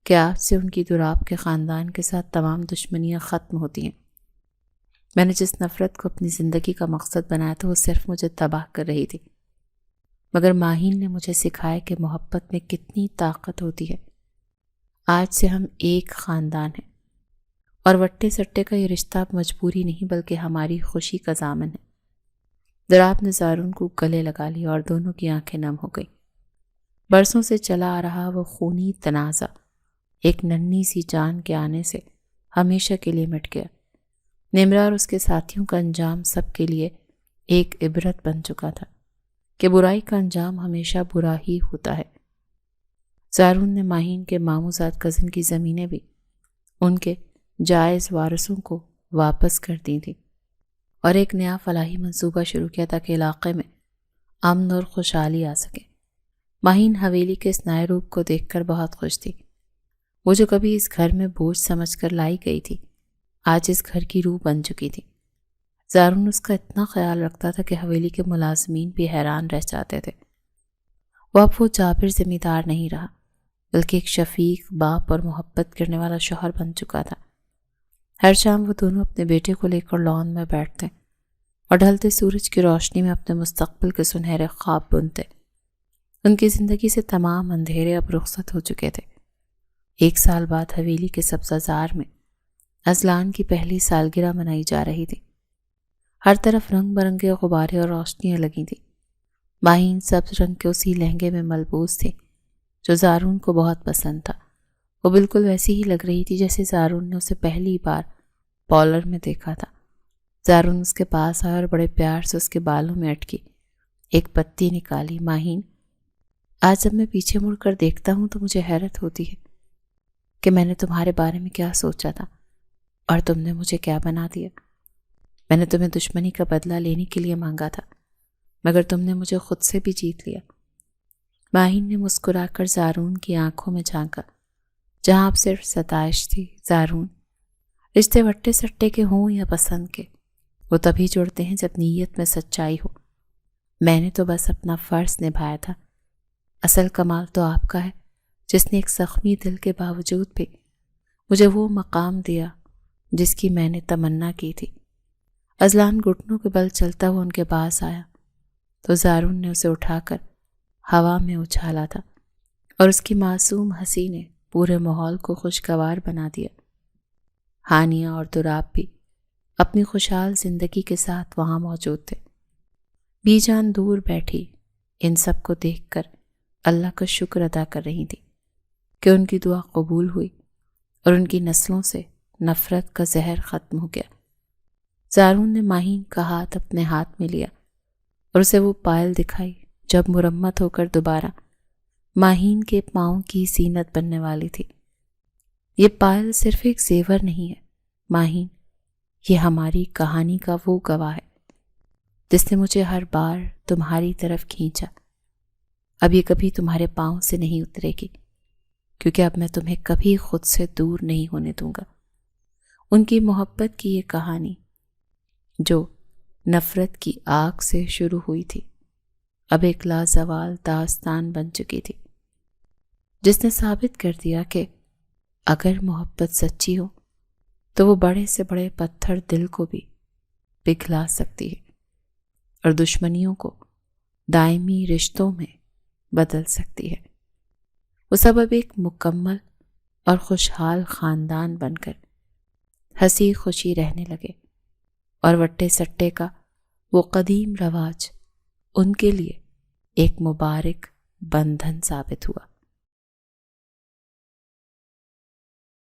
کہ آج سے ان کی دوراب کے خاندان کے ساتھ تمام دشمنیاں ختم ہوتی ہیں۔ میں نے جس نفرت کو اپنی زندگی کا مقصد بنایا تھا وہ صرف مجھے تباہ کر رہی تھی، مگر ماہین نے مجھے سکھایا کہ محبت میں کتنی طاقت ہوتی ہے۔ آج سے ہم ایک خاندان ہیں اور وٹے سٹے کا یہ رشتہ اب مجبوری نہیں بلکہ ہماری خوشی کا ضامن ہے۔ دوراب نے زارون کو گلے لگا لیا اور دونوں کی آنکھیں نم ہو گئی۔ برسوں سے چلا آ رہا وہ خونی تنازع ایک ننھی سی جان کے آنے سے ہمیشہ کے لیے مٹ گیا۔ نمرا اور اس کے ساتھیوں کا انجام سب کے لیے ایک عبرت بن چکا تھا کہ برائی کا انجام ہمیشہ برا ہی ہوتا ہے۔ زارون نے ماہین کے ماموزاد کزن کی زمینیں بھی ان کے جائز وارثوں کو واپس کر دی تھیں اور ایک نیا فلاحی منصوبہ شروع کیا تاکہ علاقے میں امن اور خوشحالی آ سکے۔ ماہین حویلی کے اس نئے روپ کو دیکھ کر بہت خوش تھی۔ وہ جو کبھی اس گھر میں بوجھ سمجھ کر لائی گئی تھی، آج اس گھر کی روح بن چکی تھی۔ زارون اس کا اتنا خیال رکھتا تھا کہ حویلی کے ملازمین بھی حیران رہ جاتے تھے۔ وہ جابر ذمہ دار نہیں رہا بلکہ ایک شفیق باپ اور محبت کرنے والا شوہر بن چکا تھا۔ ہر شام وہ دونوں اپنے بیٹے کو لے کر لان میں بیٹھتے اور ڈھلتے سورج کی روشنی میں اپنے مستقبل کے سنہرے خواب بنتے۔ ان کی زندگی سے تمام اندھیرے اب رخصت ہو چکے تھے۔ 1 سال بعد حویلی کے سبزہ زار میں ازلان کی پہلی سالگرہ منائی جا رہی تھی۔ ہر طرف رنگ برنگے غبارے اور روشنیاں لگی تھیں۔ ماہین سبز رنگ کے اسی لہنگے میں ملبوس تھی جو زارون کو بہت پسند تھا۔ وہ بالکل ویسی ہی لگ رہی تھی جیسے زارون نے اسے پہلی بار پارلر میں دیکھا تھا۔ زارون اس کے پاس آیا اور بڑے پیار سے اس کے بالوں میں اٹکی ایک پتی نکالی۔ ماہین، آج جب میں پیچھے مڑ کر دیکھتا ہوں تو مجھے حیرت ہوتی ہے کہ میں نے تمہارے بارے میں کیا سوچا تھا اور تم نے مجھے کیا بنا دیا۔ میں نے تمہیں دشمنی کا بدلہ لینے کے لیے مانگا تھا، مگر تم نے مجھے خود سے بھی جیت لیا۔ ماہین نے مسکرا کر زارون کی آنکھوں میں جھانکا جہاں اب صرف ستائش تھی۔ زارون، رشتے وٹے سٹے کے ہوں یا پسند کے، وہ تبھی جڑتے ہیں جب نیت میں سچائی ہو۔ میں نے تو بس اپنا فرض نبھایا تھا۔ اصل کمال تو آپ کا ہے جس نے ایک زخمی دل کے باوجود بھی مجھے وہ مقام دیا جس کی میں نے تمنا کی تھی۔ ازلان گھٹنوں کے بل چلتا ہوا ان کے پاس آیا تو زارون نے اسے اٹھا کر ہوا میں اچھالا تھا اور اس کی معصوم ہنسی نے پورے ماحول کو خوشگوار بنا دیا۔ ہانیہ اور دوراب بھی اپنی خوشحال زندگی کے ساتھ وہاں موجود تھے۔ بی جان دور بیٹھی ان سب کو دیکھ کر اللہ کا شکر ادا کر رہی تھی کہ ان کی دعا قبول ہوئی اور ان کی نسلوں سے نفرت کا زہر ختم ہو گیا۔ زارون نے ماہین کا ہاتھ اپنے ہاتھ میں لیا اور اسے وہ پائل دکھائی جب مرمت ہو کر دوبارہ ماہین کے پاؤں کی زینت بننے والی تھی۔ یہ پائل صرف ایک زیور نہیں ہے ماہین، یہ ہماری کہانی کا وہ گواہ ہے جس نے مجھے ہر بار تمہاری طرف کھینچا۔ اب یہ کبھی تمہارے پاؤں سے نہیں اترے گی، کیونکہ اب میں تمہیں کبھی خود سے دور نہیں ہونے دوں گا۔ ان کی محبت کی یہ کہانی جو نفرت کی آگ سے شروع ہوئی تھی اب ایک لازوال داستان بن چکی تھی، جس نے ثابت کر دیا کہ اگر محبت سچی ہو تو وہ بڑے سے بڑے پتھر دل کو بھی پگھلا سکتی ہے اور دشمنیوں کو دائمی رشتوں میں بدل سکتی ہے۔ وہ سب اب ایک مکمل اور خوشحال خاندان بن کر ہنسی خوشی رہنے لگے اور وٹے سٹے کا وہ قدیم رواج ان کے لیے ایک مبارک بندھن ثابت ہوا۔